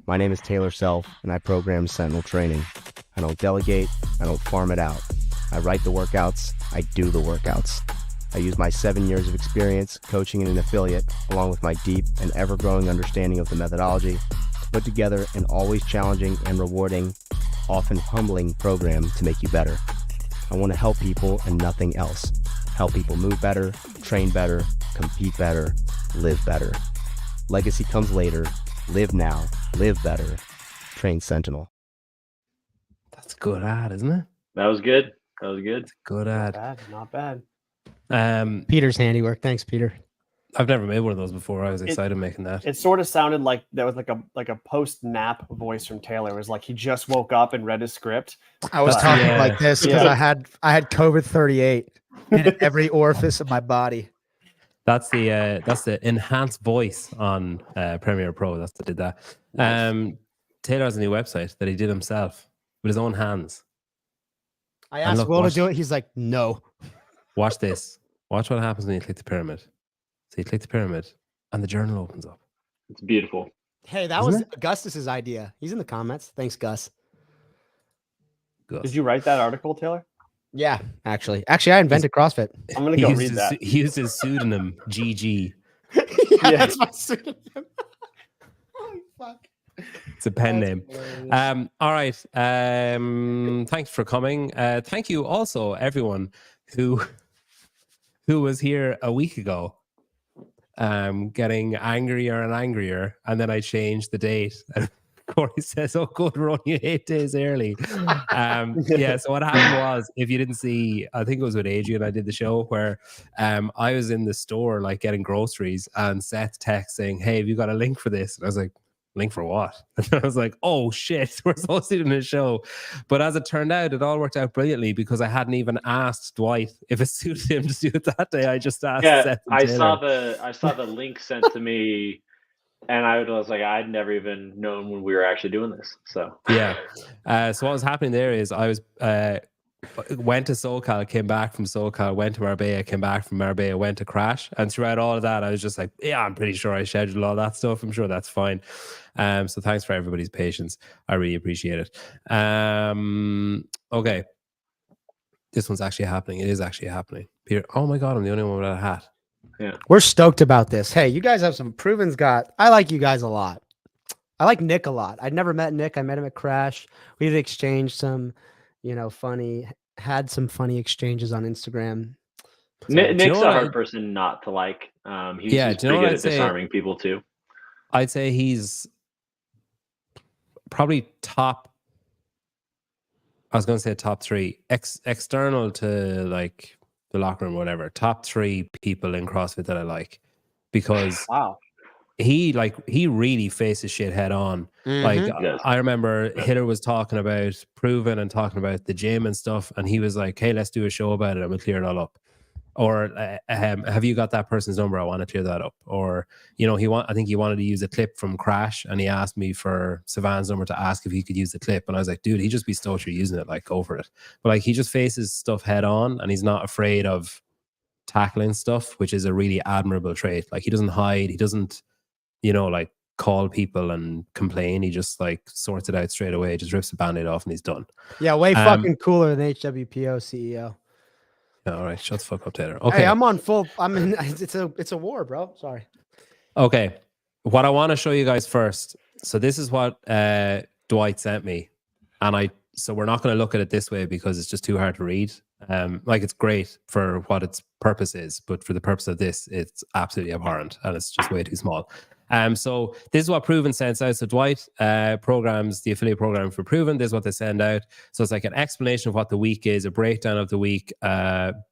My name is Taylor Self, and I program Sentinel training. I don't delegate, I don't farm it out. I write the workouts, I do the workouts. I use my 7 years of experience coaching in an affiliate, along with my deep and ever-growing understanding of the methodology, to put together an always challenging and rewarding, often humbling program to make you better. I want to help people and nothing else. Help people move better, train better, compete better, live better. Legacy comes later. Live now, live better. Train Sentinel. That's a good ad, isn't it? That was good. That was good. Good ad. Not bad. Peter's handiwork. Thanks, Peter. I've never made one of those before. I was excited making that. It sort of sounded like there was like a post nap voice from Taylor. It was like he just woke up and read his script. I was talking like this because I had COVID-38 in every orifice of my body. That's the enhanced voice on Premiere Pro. That's that did that. Taylor has a new website that he did himself with his own hands. I asked Will to do it. He's like, no. Watch this. Watch what happens when you click the pyramid. So you click the pyramid and the journal opens up. It's beautiful. Hey, that was Gus's idea. He's in the comments. Thanks, Gus. Did you write that article, Taylor? Yeah, actually, I invented CrossFit. I'm gonna go read that. He used his pseudonym GG. Yeah, that's my pseudonym. Holy fuck! It's a pen name. All right. Thanks for coming. Thank you also, everyone who was here a week ago, getting angrier and angrier, and then I changed the date. Corey says, "Oh, good, we're only 8 days early." Yeah. So what happened was, if you didn't see, I think it was with Adrian, I did the show where I was in the store like getting groceries, and Seth text saying, "Hey, have you got a link for this?" And I was like, "Link for what?" And I was like, "Oh shit, we're supposed to do a show." But as it turned out, it all worked out brilliantly because I hadn't even asked Dwight if it suited him to do it that day. I just asked. Yeah, Seth and I Taylor. saw the link sent to me. And I was like, I'd never even known when we were actually doing this. So yeah. So what was happening there is I was went to SoCal, came back from SoCal, went to Marbella, came back from Marbella, went to Crash, and throughout all of that, I was just like, yeah, I'm pretty sure I scheduled all that stuff. I'm sure that's fine. So thanks for everybody's patience. I really appreciate it. Okay, this one's actually happening. It is actually happening. Peter, oh my god, I'm the only one without a hat. Yeah, we're stoked about this. Hey, you guys have some Proven's got. I like you guys a lot. I like Nick a lot. I'd never met Nick. I met him at Crash. We've exchanged some, had some funny exchanges on Instagram. So, Nick's a hard person not to like. He's pretty good at disarming people too. I'd say he's probably top. I was going to say top three, external to like the locker room or whatever, top three people in CrossFit that I like, because he really faces shit head on. Like I remember Hitter was talking about Proven and talking about the gym and stuff, and he was like, "Hey, let's do a show about it and we'll clear it all up." Or have you got that person's number? I want to clear that up. Or I think he wanted to use a clip from Crash, and he asked me for Savan's number to ask if he could use the clip, and I was like, dude, he just be stoked you're using it, like go for it. But like he just faces stuff head on, and he's not afraid of tackling stuff, which is a really admirable trait. Like he doesn't hide, he doesn't like call people and complain. He just like sorts it out straight away, just rips the band-aid off, and he's done. Yeah, way fucking cooler than HWPO CEO. All right, shut the fuck up, Taylor. Okay, hey, I'm on full. I'm in. It's a war, bro. Sorry. Okay, what I want to show you guys first. So this is what Dwight sent me, and so we're not going to look at it this way because it's just too hard to read. Like it's great for what its purpose is, but for the purpose of this, it's absolutely abhorrent and it's just way too small. So this is what Proven sends out. So Dwight programs the affiliate program for Proven. This is what they send out. So it's like an explanation of what the week is, a breakdown of the week,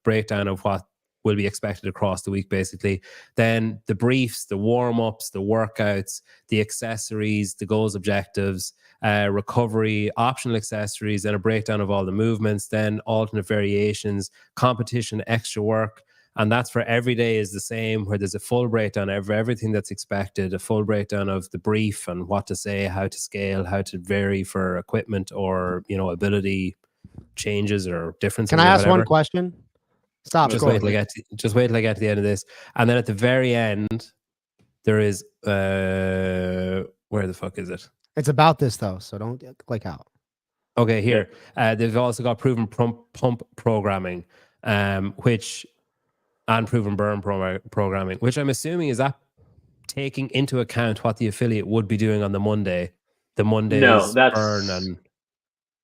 breakdown of what will be expected across the week, basically. Then the briefs, the warm-ups, the workouts, the accessories, the goals, objectives, recovery, optional accessories, and a breakdown of all the movements, then alternate variations, competition, extra work. And that's for every day is the same, where there's a full breakdown of everything that's expected, a full breakdown of the brief and what to say, how to scale, how to vary for equipment or, ability changes or differences. Can I ask one question? Stop. Just wait till I get to the end of this. And then at the very end, there is, where the fuck is it? It's about this though, so don't click out. Okay, here. They've also got proven pump programming, which and proven burn programming, which I'm assuming is that taking into account what the affiliate would be doing on the Monday's burn and.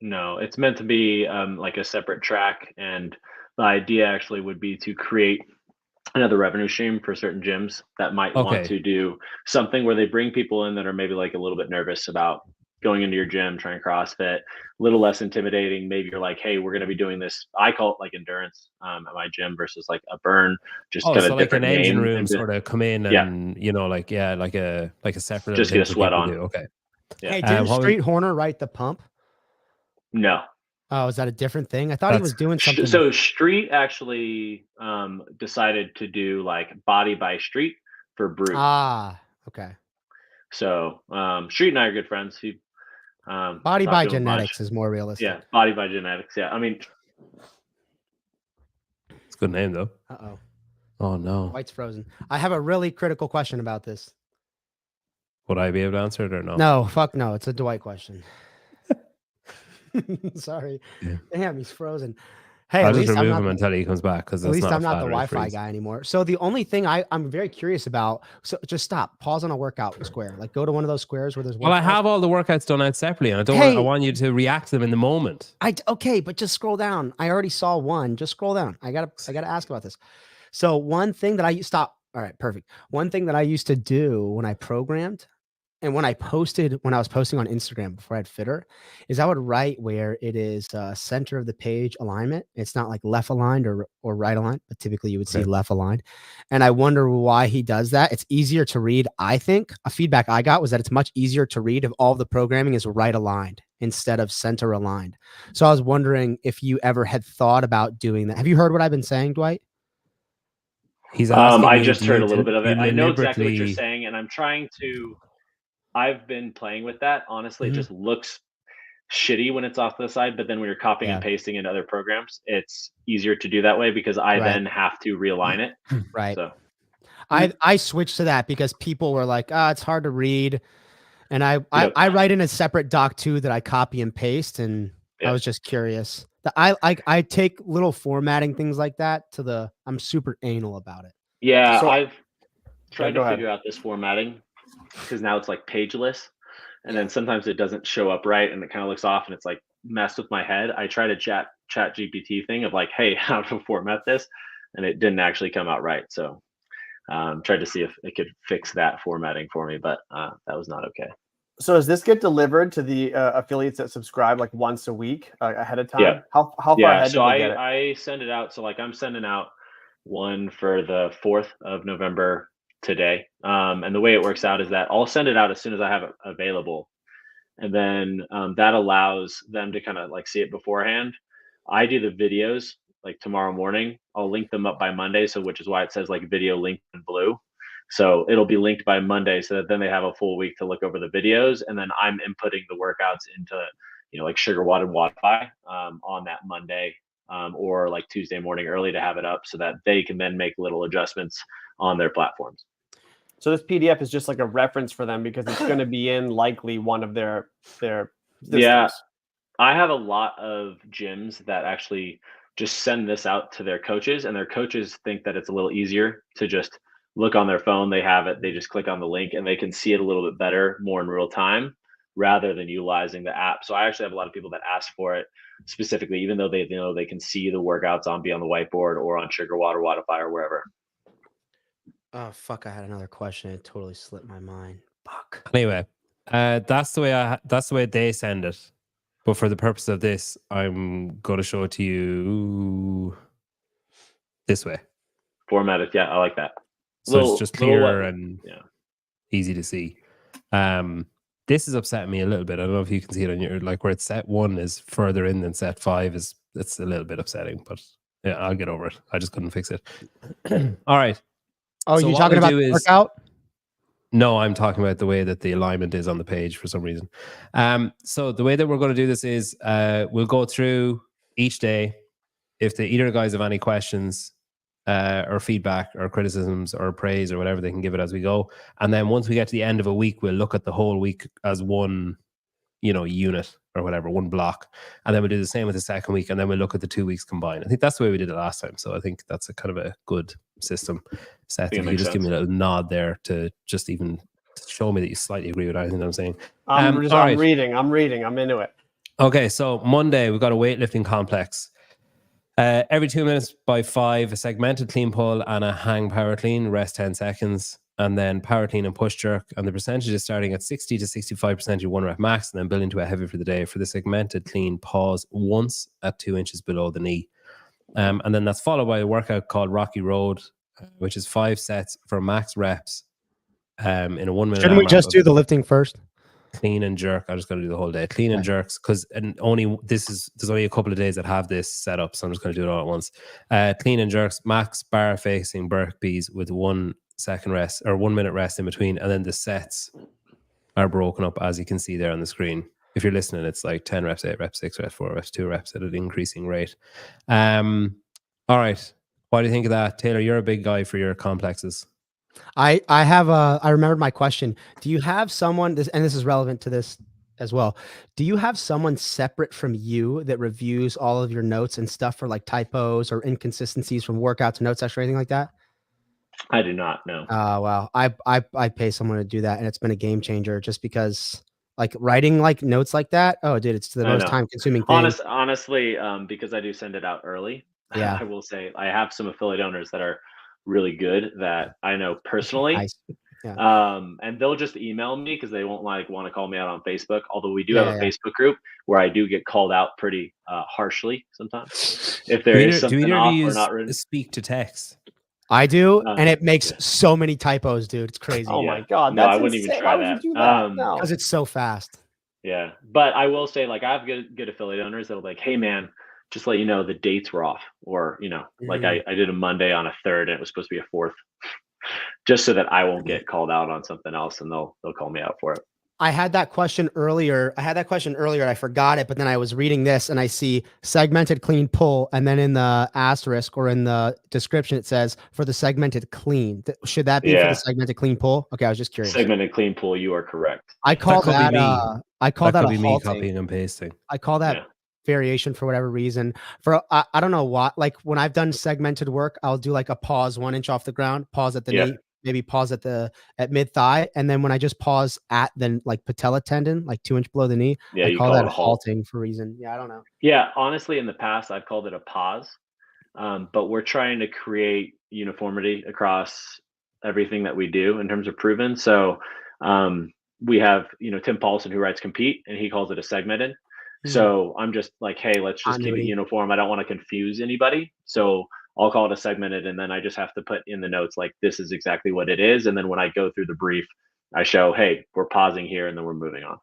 No, it's meant to be like a separate track, and the idea actually would be to create another revenue stream for certain gyms that might want to do something where they bring people in that are maybe like a little bit nervous about going into your gym, trying CrossFit, a little less intimidating. Maybe you're like, hey, we're going to be doing this. I call it like endurance at my gym versus like a burn, just kind of so different like an engine name. room sort of come in and like a separate. Just get a sweat on. Okay. Yeah. Hey, didn't Street Horner write the pump? No. Oh, is that a different thing? I thought he was doing something. So Street actually decided to do like Body by Street for Brute. Ah, okay. So Street and I are good friends. He Body by Genetics is more realistic. Yeah, Body by Genetics. Yeah, I mean, it's a good name though. Uh-oh. Oh no. White's frozen. I have a really critical question about this. Would I be able to answer it or no? No, fuck no. It's a Dwight question. Sorry. Yeah. Damn, he's frozen. Hey, I'll just remove him until he comes back because at least I'm not the Wi-Fi guy anymore. So the only thing I'm very curious about. So just stop. Pause on a workout square. Like go to one of those squares where there's. Well, I have all the workouts done out separately, and I want you to react to them in the moment. Okay, but just scroll down. I already saw one. Just scroll down. I gotta ask about this. So one thing that stop. All right, perfect. One thing that I used to do when I programmed. And when I was posting on Instagram before I had Fitter, is I would write where it is center of the page alignment. It's not like left aligned or right aligned, but typically you would see left aligned. And I wonder why he does that. It's easier to read. I think a feedback I got was that it's much easier to read if all the programming is right aligned instead of center aligned. So I was wondering if you ever had thought about doing that. Have you heard what I've been saying, Dwight? He's asking I just heard a little bit of it. I know exactly what you're saying, and I'm trying to. I've been playing with that. Honestly, it just looks shitty when it's off to the side, but then when you're copying and pasting into other programs, it's easier to do that way because I then have to realign it. Right. So I switched to that because people were like, it's hard to read. And I write in a separate doc too that I copy and paste. And I was just curious. I take little formatting things like that I'm super anal about it. Yeah, so, I've tried to figure out this formatting because now it's like pageless, and then sometimes it doesn't show up right, and it kind of looks off, and it's like messed with my head. I tried a chat GPT thing of like, hey, how to format this, and it didn't actually come out right. So tried to see if it could fix that formatting for me, but that was not okay. So does this get delivered to the affiliates that subscribe like once a week ahead of time? Yeah. How far ahead so do they get it? I send it out. So like I'm sending out one for the 4th of November today. And the way it works out is that I'll send it out as soon as I have it available. And then that allows them to kind of like see it beforehand. I do the videos like tomorrow morning. I'll link them up by Monday. So which is why it says like video linked in blue. So it'll be linked by Monday so that then they have a full week to look over the videos. And then I'm inputting the workouts into, like Sugar Watt and Wi-Fi on that Monday or like Tuesday morning early to have it up so that they can then make little adjustments on their platforms. So this PDF is just like a reference for them because it's going to be in likely one of their systems. Yeah, I have a lot of gyms that actually just send this out to their coaches, and their coaches think that it's a little easier to just look on their phone. They have it. They just click on the link and they can see it a little bit better, more in real time, rather than utilizing the app. So I actually have a lot of people that ask for it specifically, even though they know they can see the workouts on the whiteboard or on Sugar Watt or Wi-Fi or wherever. Oh fuck! I had another question. It totally slipped my mind. Fuck. Anyway, that's the way they send it. But for the purpose of this, I'm going to show it to you this way. Formatted, yeah, I like that. So it's just clear and easy to see. This is upsetting me a little bit. I don't know if you can see it on your where it's set 1 is further in than set 5 is. It's a little bit upsetting, but yeah, I'll get over it. I just couldn't fix it. All right. Oh, so you're talking about the workout? No, I'm talking about the way that the alignment is on the page for some reason. So the way that we're going to do this is we'll go through each day. If either guys have any questions or feedback or criticisms or praise or whatever, they can give it as we go. And then once we get to the end of a week, we'll look at the whole week as one unit or whatever, one block. And then we'll do the same with the second week. And then we'll look at the 2 weeks combined. I think that's the way we did it last time. So I think that's a kind of a good system. Seth, if you just give me a little nod there to just even show me that you slightly agree with anything I'm saying. I'm reading. I'm into it. Okay, so Monday we've got a weightlifting complex. Every 2 minutes by 5, a segmented clean pull and a hang power clean, rest 10 seconds, and then power clean and push jerk. And the percentage is starting at 60 to 65% your 1 rep max, and then building to a heavy for the day. For the segmented clean, pause once at 2 inches below the knee. And then that's followed by a workout called Rocky Road, which is 5 sets for max reps in a 1 minute. Shouldn't we just do the lifting first? Clean and jerk. I'm just going to do the whole day. Clean and jerks, because there's only a couple of days that have this set up, so I'm just going to do it all at once. Clean and jerks, max bar facing burpees with 1 second rest or 1 minute rest in between, and then the sets are broken up as you can see there on the screen. If you're listening, it's like 10 reps, 8 reps, 6 reps, 4 reps, 2 reps at an increasing rate. All right, what do you think of that, Taylor? You're a big guy for your complexes. I remembered my question. Do you have someone, and this is relevant to this as well, do you have someone separate from you that reviews all of your notes and stuff for like typos or inconsistencies from workouts, note session, or anything like that? I do not know. Wow. I pay someone to do that, and it's been a game changer just because like writing like notes like that. Oh, dude, it's the most time consuming thing. Honestly, because I do send it out early. Yeah. I will say I have some affiliate owners that are really good that I know personally. Nice. Yeah. And they'll just email me because they won't want to call me out on Facebook. Although we do have a Facebook group where I do get called out pretty harshly sometimes if there is something off or not written. Speak to text. I do, and it makes so many typos, dude. It's crazy. Oh my god! No, I wouldn't even try that. No, because it's so fast. Yeah, but I will say, like, I have good affiliate owners that'll be like, "Hey, man, just let you know the dates were off," or like I did a Monday on a 3rd and it was supposed to be a 4th, just so that I won't get called out on something else, and they'll call me out for it. I had that question earlier. And I forgot it, but then I was reading this and I see segmented clean pull, and then in the asterisk or in the description it says for the segmented clean. Should that be for the segmented clean pull? Okay, I was just curious. Segmented clean pull, you are correct. I call that a halting. Copying and pasting. I call that variation for whatever reason. For I don't know what. Like when I've done segmented work, I'll do like a pause 1 inch off the ground, pause at the knee, maybe pause at mid thigh, and then when I just pause at the like patella tendon, like 2 inch below the knee, I call that halting for a reason. Yeah, I don't know. Yeah, honestly, in the past I've called it a pause, but we're trying to create uniformity across everything that we do in terms of proven. So we have Tim Paulson who writes Compete, and he calls it a segmented. So I'm just like, hey, let's just keep it uniform. I don't want to confuse anybody. So I'll call it a segmented, and then I just have to put in the notes like this is exactly what it is. And then when I go through the brief, I show, hey, we're pausing here, and then we're moving on.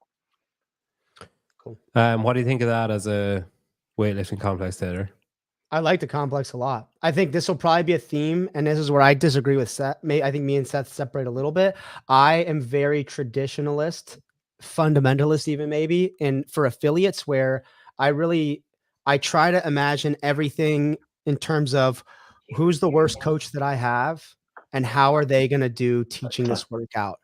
Cool. What do you think of that as a weightlifting complex, Taylor? I like the complex a lot. I think this will probably be a theme, and this is where I disagree with Seth. I think me and Seth separate a little bit. I am very traditionalist, fundamentalist even maybe, and for affiliates where I try to imagine everything in terms of who's the worst coach that I have and how are they going to do teaching this workout?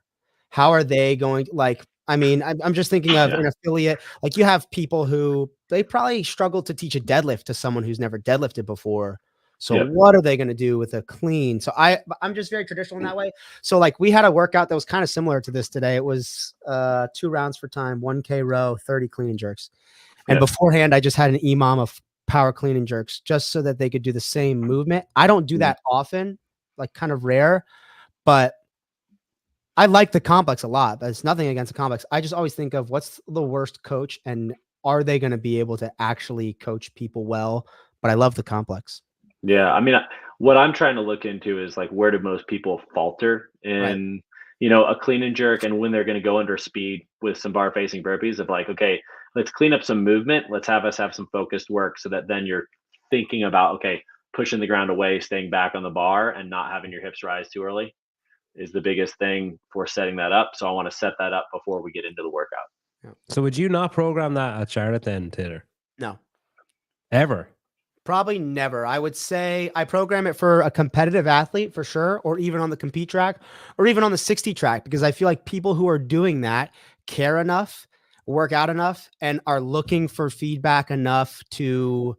How are they going, like, I mean, I'm just thinking of an affiliate, like you have people who they probably struggle to teach a deadlift to someone who's never deadlifted before. So what are they going to do with a clean? So I'm just very traditional in that way. So like we had a workout that was kind of similar to this today. It was 2 rounds for time, 1K row, 30 clean and jerks. And beforehand, I just had an EMOM of power clean and jerks just so that they could do the same movement. I don't do that often, like kind of rare, but I like the complex a lot. But it's nothing against the complex. I just always think of what's the worst coach and are they going to be able to actually coach people well? But I love the complex. Yeah, I mean, what I'm trying to look into is like where do most people falter in, a clean and jerk, and when they're going to go under speed with some bar facing burpees of like, okay, let's clean up some movement. Let's have some focused work so that then you're thinking about, okay, pushing the ground away, staying back on the bar, and not having your hips rise too early is the biggest thing for setting that up. So I want to set that up before we get into the workout. So would you not program that at Charlotte then, Taylor? No. Ever? Probably never. I would say I program it for a competitive athlete for sure, or even on the compete track, or even on the 60 track, because I feel like people who are doing that care enough work out enough and are looking for feedback enough to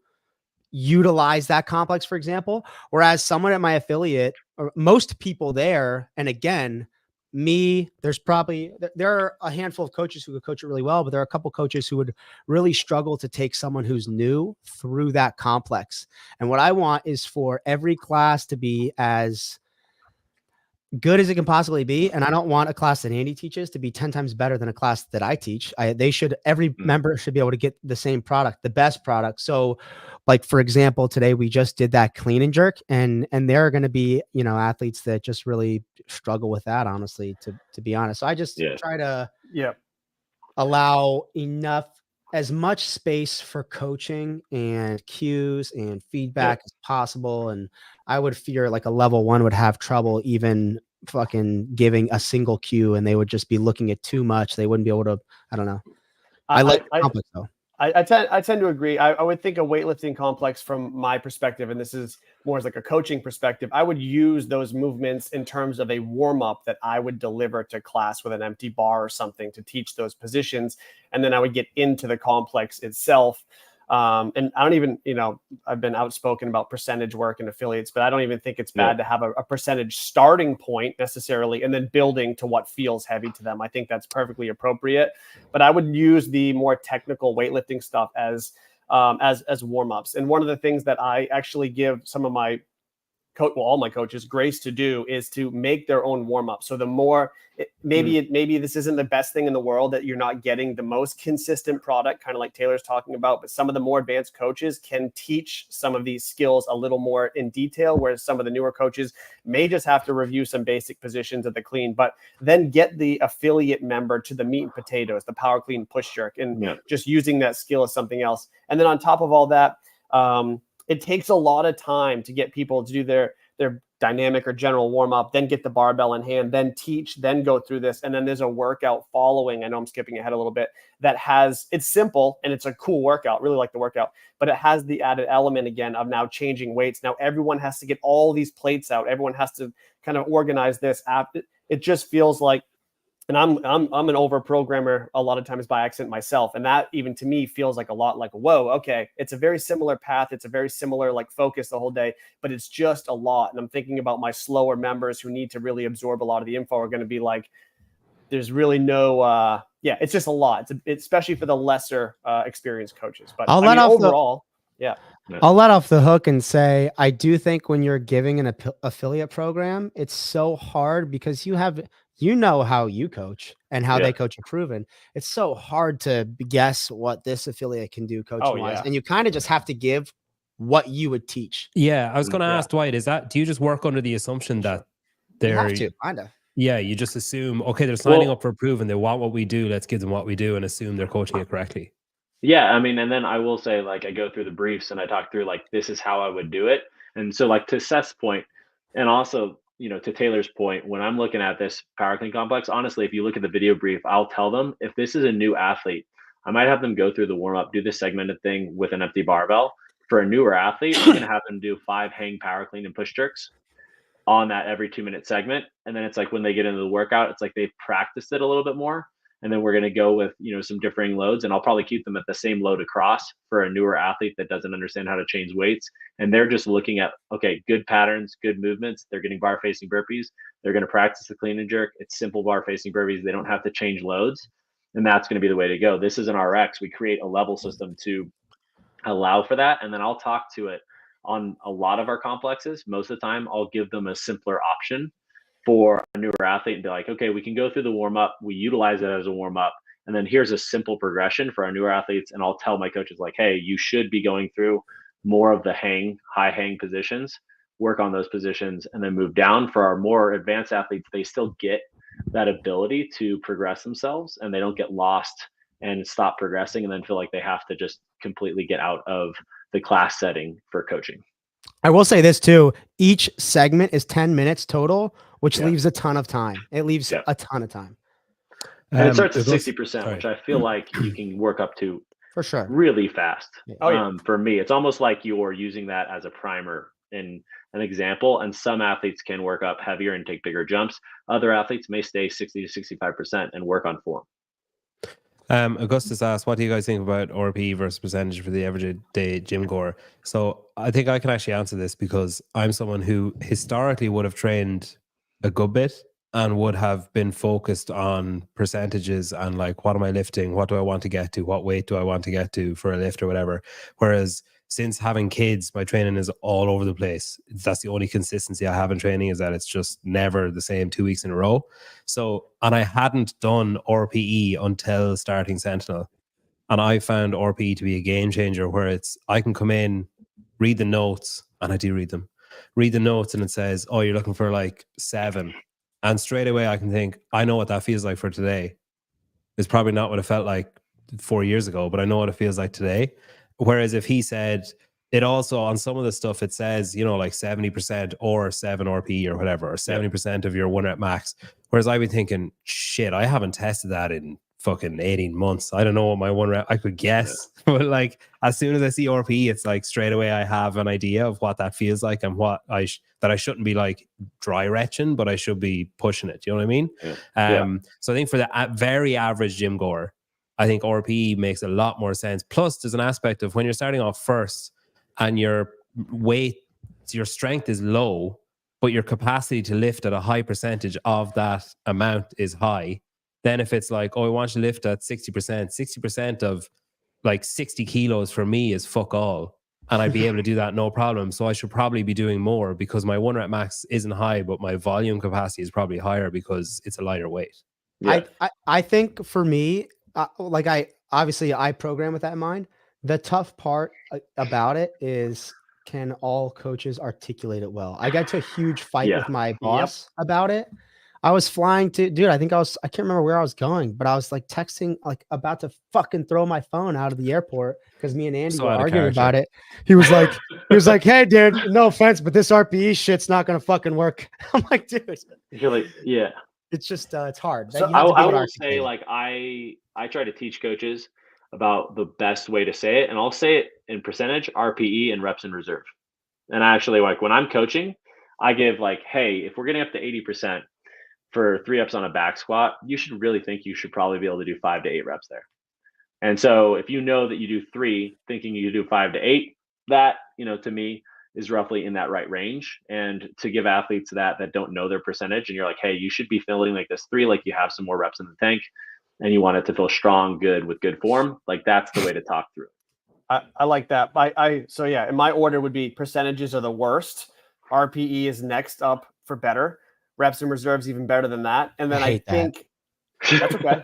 utilize that complex, for example. Whereas someone at my affiliate, or most people there, and again, me, there are a handful of coaches who could coach it really well, but there are a couple coaches who would really struggle to take someone who's new through that complex. And what I want is for every class to be as good as it can possibly be. And I don't want a class that Andy teaches to be 10 times better than a class that I teach. Every member should be able to get the same product, the best product. So like, for example, today we just did that clean and jerk, and there are going to be, athletes that just really struggle with that, honestly, to be honest. So I just try to allow as much space for coaching and cues and feedback as possible. And I would fear like a level 1 would have trouble even fucking giving a single cue, and they would just be looking at too much. They wouldn't be able to, I don't know. I like complex though. I tend to agree. I would think a weightlifting complex from my perspective, and this is more as like a coaching perspective, I would use those movements in terms of a warm-up that I would deliver to class with an empty bar or something to teach those positions. And then I would get into the complex itself. And I don't even, I've been outspoken about percentage work and affiliates, but I don't even think it's bad to have a percentage starting point necessarily, and then building to what feels heavy to them. I think that's perfectly appropriate, but I would use the more technical weightlifting stuff as warm-ups. And one of the things that I actually give some of my all my coaches grace to do is to make their own warm-up. So the more, maybe this isn't the best thing in the world that you're not getting the most consistent product, kind of like Taylor's talking about, but some of the more advanced coaches can teach some of these skills a little more in detail, whereas some of the newer coaches may just have to review some basic positions of the clean, but then get the affiliate member to the meat and potatoes, the power clean push jerk, and just using that skill as something else. And then on top of all that, it takes a lot of time to get people to do their dynamic or general warm up, then get the barbell in hand, then teach, then go through this. And then there's a workout following. I know I'm skipping ahead a little bit, it's simple and it's a cool workout. Really like the workout, but it has the added element again of now changing weights. Now everyone has to get all these plates out. Everyone has to kind of organize this app. It just feels like, and I'm an over programmer a lot of times by accident myself. And that even to me feels like a lot like, whoa, okay. It's a very similar path. It's a very similar like focus the whole day, but it's just a lot. And I'm thinking about my slower members who need to really absorb a lot of the info are going to be like, there's really no, it's just a lot. It's especially for the lesser experienced coaches. But I'll let off the hook and say, I do think when you're giving an affiliate program, it's so hard because you know how you coach and how they coach Proven. It's so hard to guess what this affiliate can do coaching wise. And you kind of just have to give what you would teach. Yeah. I was going to ask Dwight, do you just work under the assumption that you have to kind of? Yeah. You just assume, okay, they're signing up for Proven. They want what we do. Let's give them what we do and assume they're coaching it correctly. Yeah. I mean, and then I will say, like, I go through the briefs and I talk through, like, this is how I would do it. And so, like, to Seth's point, and also, to Taylor's point, when I'm looking at this power clean complex, honestly, if you look at the video brief, I'll tell them if this is a new athlete, I might have them go through the warm up, do this segmented thing with an empty barbell. For a newer athlete, I'm going to have them do 5 hang power clean and push jerks on that every 2-minute segment. And then it's like when they get into the workout, it's like they've practiced it a little bit more. And then we're going to go with, some differing loads, and I'll probably keep them at the same load across for a newer athlete that doesn't understand how to change weights. And they're just looking at, okay, good patterns, good movements. They're getting bar facing burpees. They're going to practice the clean and jerk. It's simple bar facing burpees. They don't have to change loads. And that's going to be the way to go. This is an RX. We create a level system to allow for that. And then I'll talk to it on a lot of our complexes. Most of the time, I'll give them a simpler option for a newer athlete and be like, okay, we can go through the warm up. We utilize it as a warm up. And then here's a simple progression for our newer athletes. And I'll tell my coaches like, hey, you should be going through more of the high hang positions, work on those positions, and then move down. For our more advanced athletes, they still get that ability to progress themselves and they don't get lost and stop progressing and then feel like they have to just completely get out of the class setting for coaching. I will say this too. Each segment is 10 minutes total, which leaves a ton of time. It leaves a ton of time. And it starts at 60%, which I feel like you can work up to for sure really fast. For me, it's almost like you're using that as a primer in an example. And some athletes can work up heavier and take bigger jumps. Other athletes may stay 60 to 65% and work on form. Augustus asked, what do you guys think about RPE versus percentage for the everyday gym goer? So I think I can actually answer this because I'm someone who historically would have trained a good bit and would have been focused on percentages and like, what am I lifting? What do I want to get to? What weight do I want to get to for a lift or whatever? Whereas since having kids, my training is all over the place. That's the only consistency I have in training, is that it's just never the same 2 weeks in a row. So, and I hadn't done RPE until starting Sentinel. And I found RPE to be a game changer, where it's, I can come in, read the notes, and I do read them. Read the notes and it says, oh, you're looking for like 7. And straight away I can think, I know what that feels like for today. It's probably not what it felt like 4 years ago, but I know what it feels like today. Whereas if he said, it also on some of the stuff, it says, you know, like 70% or 7 RPE or whatever, or 70% of your 1 rep max. Whereas I've been thinking, shit, I haven't tested that in fucking 18 months. I don't know what my 1 rep, I could guess. But like, as soon as I see RPE, it's like straight away I have an idea of what that feels like and what that I shouldn't be like dry retching, but I should be pushing it. You know what I mean? So I think for the very average gym goer, I think RPE makes a lot more sense. Plus, there's an aspect of when you're starting off first and your weight, your strength is low, but your capacity to lift at a high percentage of that amount is high. Then if it's like, oh, I want you to lift at 60% of like 60 kilos for me is fuck all. And I'd be able to do that no problem. So I should probably be doing more because my 1 rep max isn't high, but my volume capacity is probably higher because it's a lighter weight. Yeah. I think for me, I program with that in mind. The tough part about it is, can all coaches articulate it well? I got to a huge fight with my boss about it. I was flying to, dude, I can't remember where I was going, but I was like texting, like about to fucking throw my phone out of the airport because me and Andy were arguing about it. He was like, hey, dude, no offense, but this RPE shit's not going to fucking work. I'm like, dude. You're like, yeah. It's just, it's hard. So I will say, like, I try to teach coaches about the best way to say it, and I'll say it in percentage, RPE, and reps in reserve. And actually, like, when I'm coaching, I give like, hey, if we're getting up to 80% for 3 reps on a back squat, you should really think you should probably be able to do 5 to 8 reps there. And so if you know that you do 3, thinking you do 5 to 8, that, you know, to me is roughly in that right range. And to give athletes that don't know their percentage, and you're like, hey, you should be feeling like this 3, like you have some more reps in the tank and you want it to feel strong, good, with good form, like that's the way to talk through it. I like that. So yeah, and my order would be percentages are the worst. RPE is next up for better. Reps and reserves even better than that. And then I think that's okay.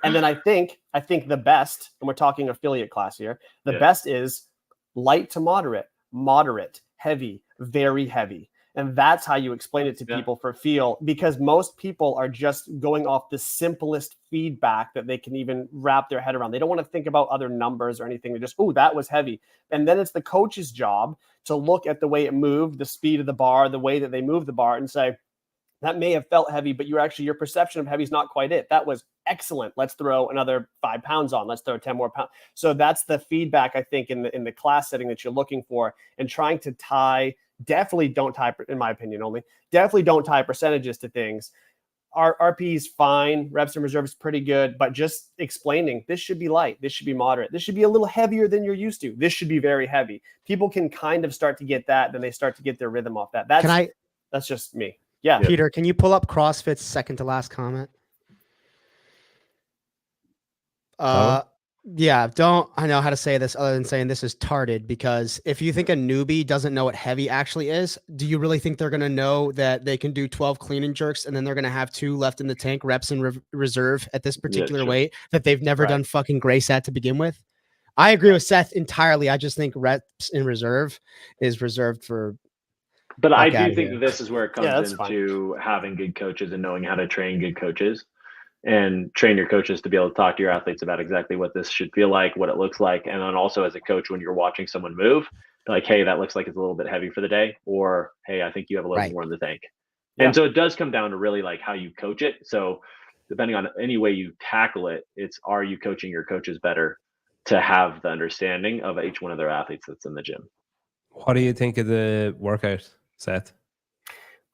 And then I think the best, and we're talking affiliate class here, the best is light to moderate, heavy, very heavy. And that's how you explain it to people for feel, because most people are just going off the simplest feedback that they can even wrap their head around. They don't want to think about other numbers or anything. They just, oh, that was heavy. And then it's the coach's job to look at the way it moved, the speed of the bar, the way that they move the bar, and say, that may have felt heavy, but your perception of heavy is not quite it. That was excellent. Let's throw another 5 pounds on. Let's throw 10 more pounds. So that's the feedback, I think, in the class setting that you're looking for, and trying to tie. Definitely don't tie, in my opinion, definitely don't tie percentages to things. Our RP is fine. Reps and reserve is pretty good, but just explaining this should be light. This should be moderate. This should be a little heavier than you're used to. This should be very heavy. People can kind of start to get that. Then they start to get their rhythm off that. That's just me. Yeah. Peter, can you pull up CrossFit's second to last comment? Yeah, I know how to say this other than saying this is tarded, because if you think a newbie doesn't know what heavy actually is, do you really think they're going to know that they can do 12 clean and jerks and then they're going to have 2 left in the tank, reps in reserve at this particular weight that they've never done fucking grace at to begin with? I agree with Seth entirely. I just think reps in reserve is reserved for. But I do think that this is where it comes into having good coaches and knowing how to train good coaches, and train your coaches to be able to talk to your athletes about exactly what this should feel like, what it looks like. And then also as a coach, when you're watching someone move, like, hey, that looks like it's a little bit heavy for the day, or, hey, I think you have a little more in the tank. Yeah. And so it does come down to really like how you coach it. So depending on any way you tackle it, are you coaching your coaches better to have the understanding of each one of their athletes that's in the gym? What do you think of the workout, Seth?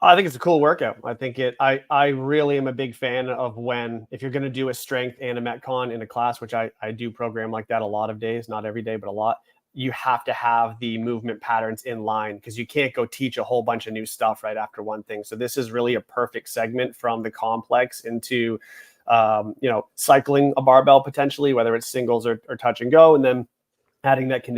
I think it's a cool workout. I think I really am a big fan of if you're going to do a strength and a Metcon in a class, which I do program like that a lot of days, not every day, but a lot. You have to have the movement patterns in line because you can't go teach a whole bunch of new stuff right after one thing. So this is really a perfect segment from the complex into, cycling a barbell potentially, whether it's singles or touch and go, and then adding that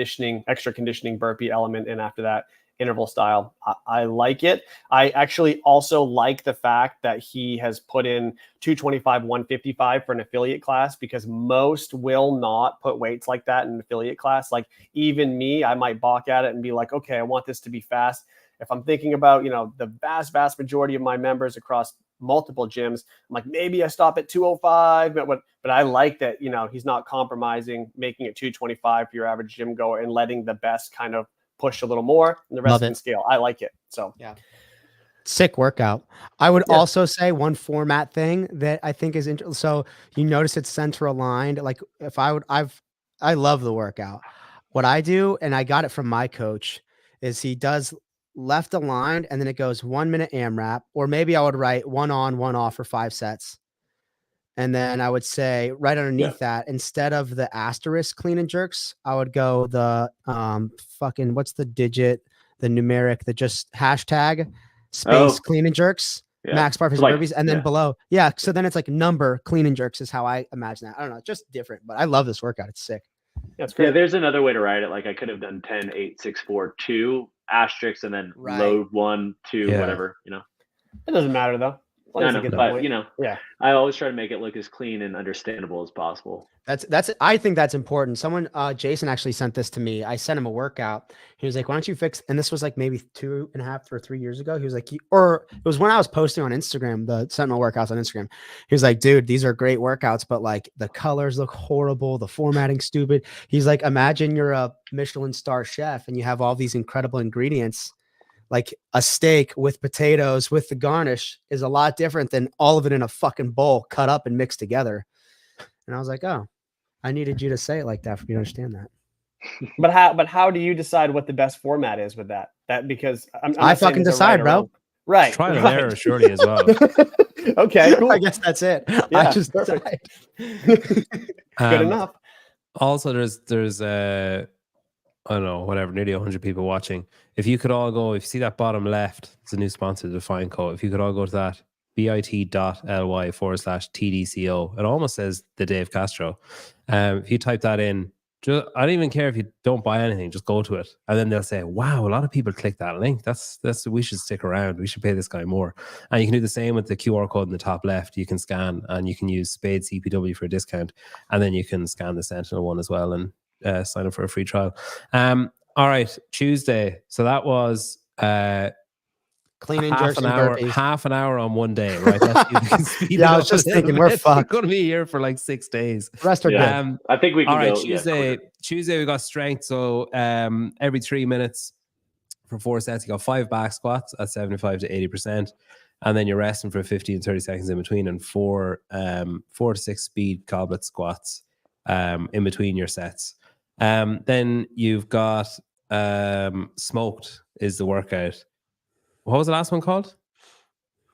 extra conditioning burpee element in after that. Interval style. I like it. I actually also like the fact that he has put in 225, 155 for an affiliate class, because most will not put weights like that in an affiliate class. Like even me, I might balk at it and be like, okay, I want this to be fast. If I'm thinking about, the vast majority of my members across multiple gyms, I'm like, maybe I stop at 205, but I like that, he's not compromising, making it 225 for your average gym goer and letting the best kind of push a little more and the rest can scale. I like it. So yeah, sick workout. I would also say one format thing that I think is interesting. So you notice it's center aligned. Like if I love the workout. What I do, and I got it from my coach, is he does left aligned and then it goes 1 minute AMRAP, or maybe I would write 1 on, 1 off for 5 sets. And then I would say right underneath that, instead of the asterisk clean and jerks, I would go the what's the digit, the numeric, the just hashtag space clean and jerks, max bar burpees, and then below. Yeah. So then it's like number clean and jerks is how I imagine that. I don't know, just different, but I love this workout. It's sick. That's great. Yeah, there's another way to write it. Like I could have done 10, 8, 6, 4, 2 asterisks and then load 1, 2, whatever, It doesn't matter though. I know, but I always try to make it look as clean and understandable as possible. I think that's important. Someone, Jason actually sent this to me. I sent him a workout. He was like, why don't you fix, and this was like maybe 2.5 or 3 years ago. He was like, or it was when I was posting on Instagram, the Sentinel workouts on Instagram. He was like, dude, these are great workouts, but like the colors look horrible. The formatting stupid. He's like, imagine you're a Michelin star chef and you have all these incredible ingredients. Like a steak with potatoes with the garnish is a lot different than all of it in a fucking bowl cut up and mixed together. And I was like, oh, I needed you to say it like that for me to understand that. But how do you decide what the best format is with that? Because I fucking decide, bro. Right. Trial and error, surely, as well. Okay, cool. I guess that's it. Yeah, I just decide. Good enough. Also, there's I don't know, whatever, nearly 100 people watching. If you could all go, if you see that bottom left, it's a new sponsor, the Define code. If you could all go to that, bit.ly/TDCO. It almost says the Dave Castro. If you type that in, I don't even care if you don't buy anything, just go to it. And then they'll say, wow, a lot of people click that link. That's we should stick around. We should pay this guy more. And you can do the same with the QR code in the top left. You can scan and you can use SPADECPW for a discount. And then you can scan the Sentinel one as well and sign up for a free trial. All right, Tuesday. So that was clean and jerks and burpees. Half an hour on one day, right? I was just thinking we're fucked. We're going to be here for like 6 days. The rest are good. I think we can all right, go. Tuesday we got strength. So every 3 minutes for 4 sets, you got 5 back squats at 75 to 80%. And then you're resting for 15 to 30 seconds in between, and 4 to 6 speed goblet squats in between your sets. Then you've got smoked is the workout. What was the last one called?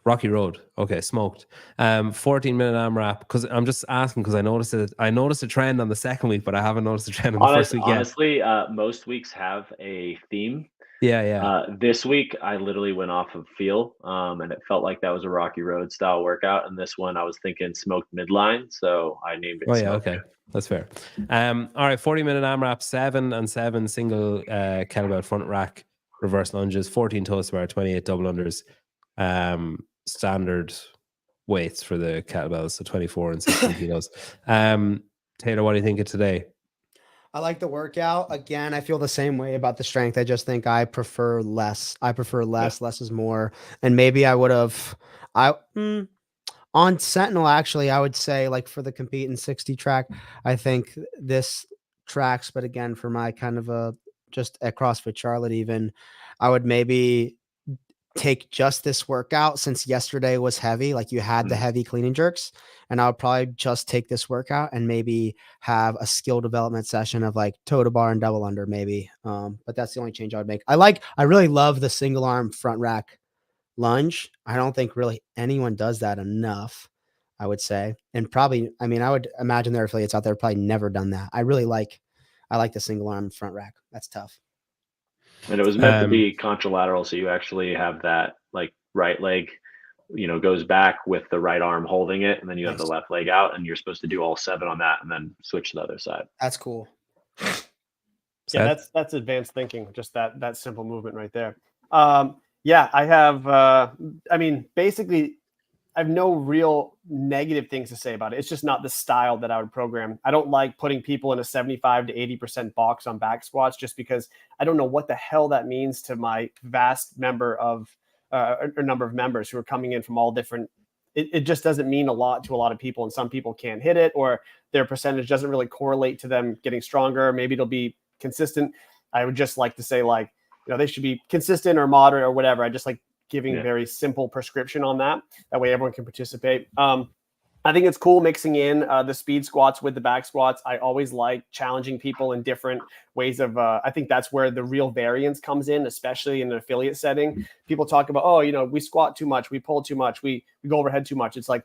Rocky Road. Okay, smoked. 14-minute AMRAP. Because I'm just asking because I noticed a trend on the second week, but I haven't noticed a trend on the first week yet. Honestly, most weeks have a theme. Yeah. This week I literally went off of feel, and it felt like that was a Rocky Road style workout. And this one I was thinking smoked midline, so I named it. Oh yeah, okay, that's fair. All right, 40-minute AMRAP, 7 and 7 single kettlebell front rack reverse lunges, 14 toes bar, 28 double unders. Standard weights for the kettlebells, so 24 and 16 kilos. Taylor, what do you think of today? I like the workout. Again, I feel the same way about the strength. I just think I prefer less. Less is more. And maybe I would have on Sentinel, actually, I would say like for the compete in 60 track, I think this tracks, but again, for my kind of just at CrossFit Charlotte, even I would maybe take just this workout since yesterday was heavy. Like you had the heavy clean and jerks, and I would probably just take this workout and maybe have a skill development session of like toe to bar and double under maybe. But that's the only change I would make. I really love the single arm front rack lunge. I don't think really anyone does that enough, I would say. And probably, I mean, I would imagine there are affiliates out there probably never done that. I like the single arm front rack. That's tough. And it was meant to be contralateral, so you actually have that like right leg, goes back with the right arm holding it, and then you have the left leg out, and you're supposed to do all 7 on that, and then switch to the other side. That's cool. Yeah, that's advanced thinking. Just that simple movement right there. Yeah, I have. I mean, basically, I have no real negative things to say about it. It's just not the style that I would program. I don't like putting people in a 75 to 80% box on back squats, just because I don't know what the hell that means to my vast number of members who are coming in from all different. It just doesn't mean a lot to a lot of people, and some people can't hit it, or their percentage doesn't really correlate to them getting stronger. Maybe it'll be consistent. I would just like to say, like, they should be consistent or moderate or whatever. I just like giving a very simple prescription on that. That way everyone can participate. I think it's cool mixing in the speed squats with the back squats. I always like challenging people in different ways of, I think that's where the real variance comes in, especially in an affiliate setting. People talk about, we squat too much, we pull too much, we go overhead too much. It's like,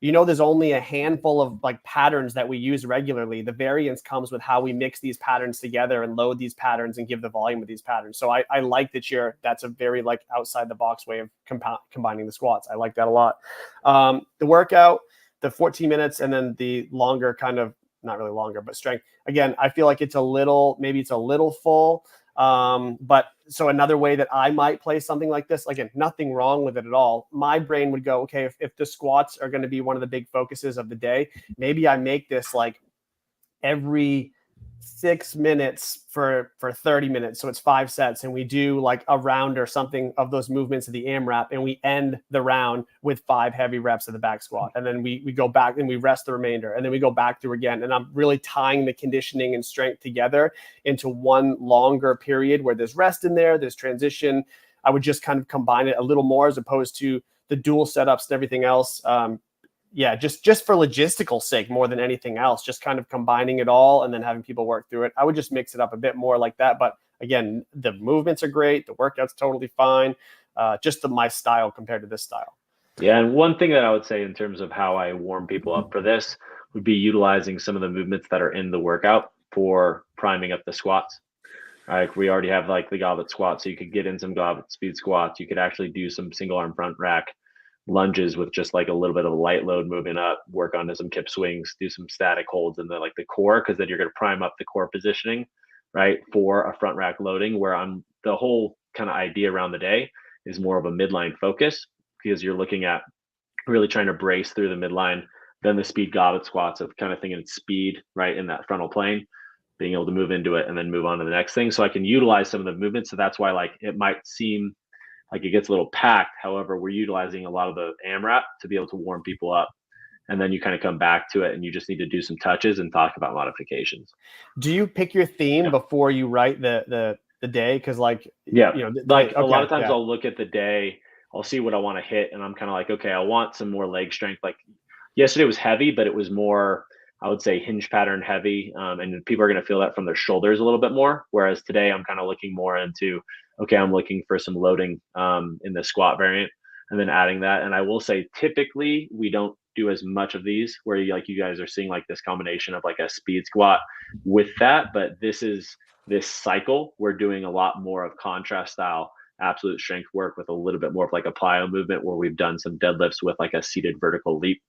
there's only a handful of like patterns that we use regularly. The variance comes with how we mix these patterns together and load these patterns and give the volume of these patterns. So I like that that's a very like outside the box way of combining the squats. I like that a lot. The workout, the 14 minutes, and then the longer kind of, not really longer, but strength. Again, I feel like it's a little full. But so another way that I might play something like this, again, nothing wrong with it at all. My brain would go, okay, if the squats are going to be one of the big focuses of the day, maybe I make this like every 6 minutes for 30 minutes. So it's 5 sets, and we do like a round or something of those movements of the AMRAP, and we end the round with 5 heavy reps of the back squat. And then we go back and we rest the remainder, and then we go back through again. And I'm really tying the conditioning and strength together into one longer period where there's rest in there, there's transition. I would just kind of combine it a little more as opposed to the dual setups and everything else. Just for logistical sake more than anything else, just kind of combining it all and then having people work through it. I would just mix it up a bit more like that. But again, the movements are great. The workout's totally fine. Just my style compared to this style. Yeah. And one thing that I would say in terms of how I warm people up for this would be utilizing some of the movements that are in the workout for priming up the squats. Like we already have like the goblet squat. So you could get in some goblet speed squats. You could actually do some single arm front rack lunges with just like a little bit of a light load moving up, work on some kip swings, do some static holds in the core, because then you're going to prime up the core positioning, right, for a front rack loading, where the whole kind of idea around the day is more of a midline focus, because you're looking at really trying to brace through the midline. Then the speed goblet squats of kind of thinking speed right in that frontal plane, being able to move into it and then move on to the next thing. So I can utilize some of the movements. So that's why like it might seem like it gets a little packed. However, we're utilizing a lot of the AMRAP to be able to warm people up. And then you kind of come back to it and you just need to do some touches and talk about modifications. Do you pick your theme before you write the day? Because like, a lot of times I'll look at the day, I'll see what I want to hit. And I'm kind of like, okay, I want some more leg strength. Like yesterday was heavy, but it was more, I would say, hinge pattern heavy. And people are going to feel that from their shoulders a little bit more. Whereas today I'm kind of looking more into, okay, I'm looking for some loading in the squat variant and then adding that. And I will say, typically we don't do as much of these where you guys are seeing like this combination of like a speed squat with that. But this cycle, we're doing a lot more of contrast style absolute strength work with a little bit more of like a plyo movement, where we've done some deadlifts with like a seated vertical leap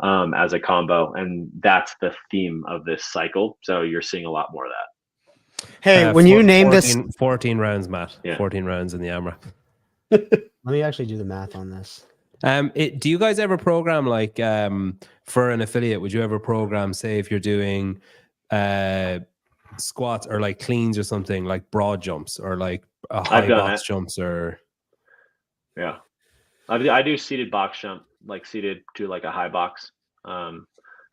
as a combo. And that's the theme of this cycle. So you're seeing a lot more of that. Hey, when you name this 14 rounds, Matt. Yeah. 14 rounds in the AMRAP. Let me actually do the math on this. Do you guys ever program like for an affiliate? Would you ever program, say, if you're doing squats or like cleans or something, like broad jumps or like high box jumps or? Yeah, I do seated box jump, like seated to like a high box.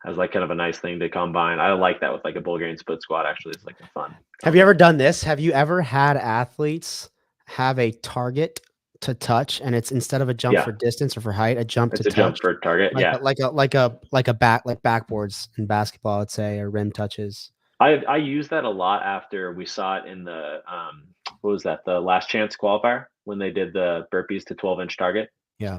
As like kind of a nice thing to combine. I like that with like a Bulgarian split squat. Actually, it's like a fun. Have you ever done this? Have you ever had athletes have a target to touch, and it's instead of a jump for distance or for height, a jump to touch? Jump for target. Like backboards in basketball, I'd say, or rim touches. I use that a lot after we saw it in the what was that? The last chance qualifier when they did the burpees to 12-inch target. Yeah.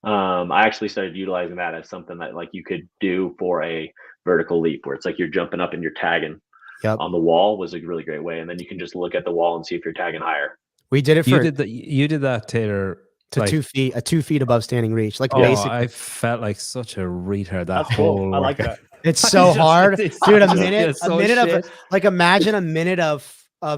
I actually started utilizing that as something that like you could do for a vertical leap, where it's like you're jumping up and you're tagging on the wall. Was a really great way, and then you can just look at the wall and see if you're tagging higher. We did it for you did that, Taylor, to like, 2 feet, 2 feet above standing reach, like oh, basic. I felt like such a retard. That's cool. I like workout. that. It's so hard, dude. A just minute feel so of shit. like imagine a minute of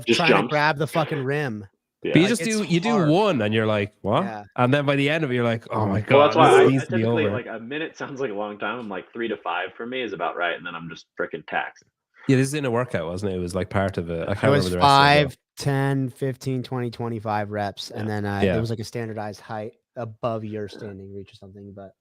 Just trying jumps. to grab the fucking rim. Yeah. But you Like, just it's do hard. one, and you're like, what? Yeah. And then by the end of it, you're like, oh my god, Well, that's why I this needs to be typically over. like a minute sounds like a long time. I'm like 3 to 5 for me is about right, and then I'm just freaking taxed. Yeah, this is in a workout, wasn't it? It was like part of it. I It can't was remember the rest of 5, 10, 15, 20, 25 reps. And then there was like a standardized height above your standing reach or something. But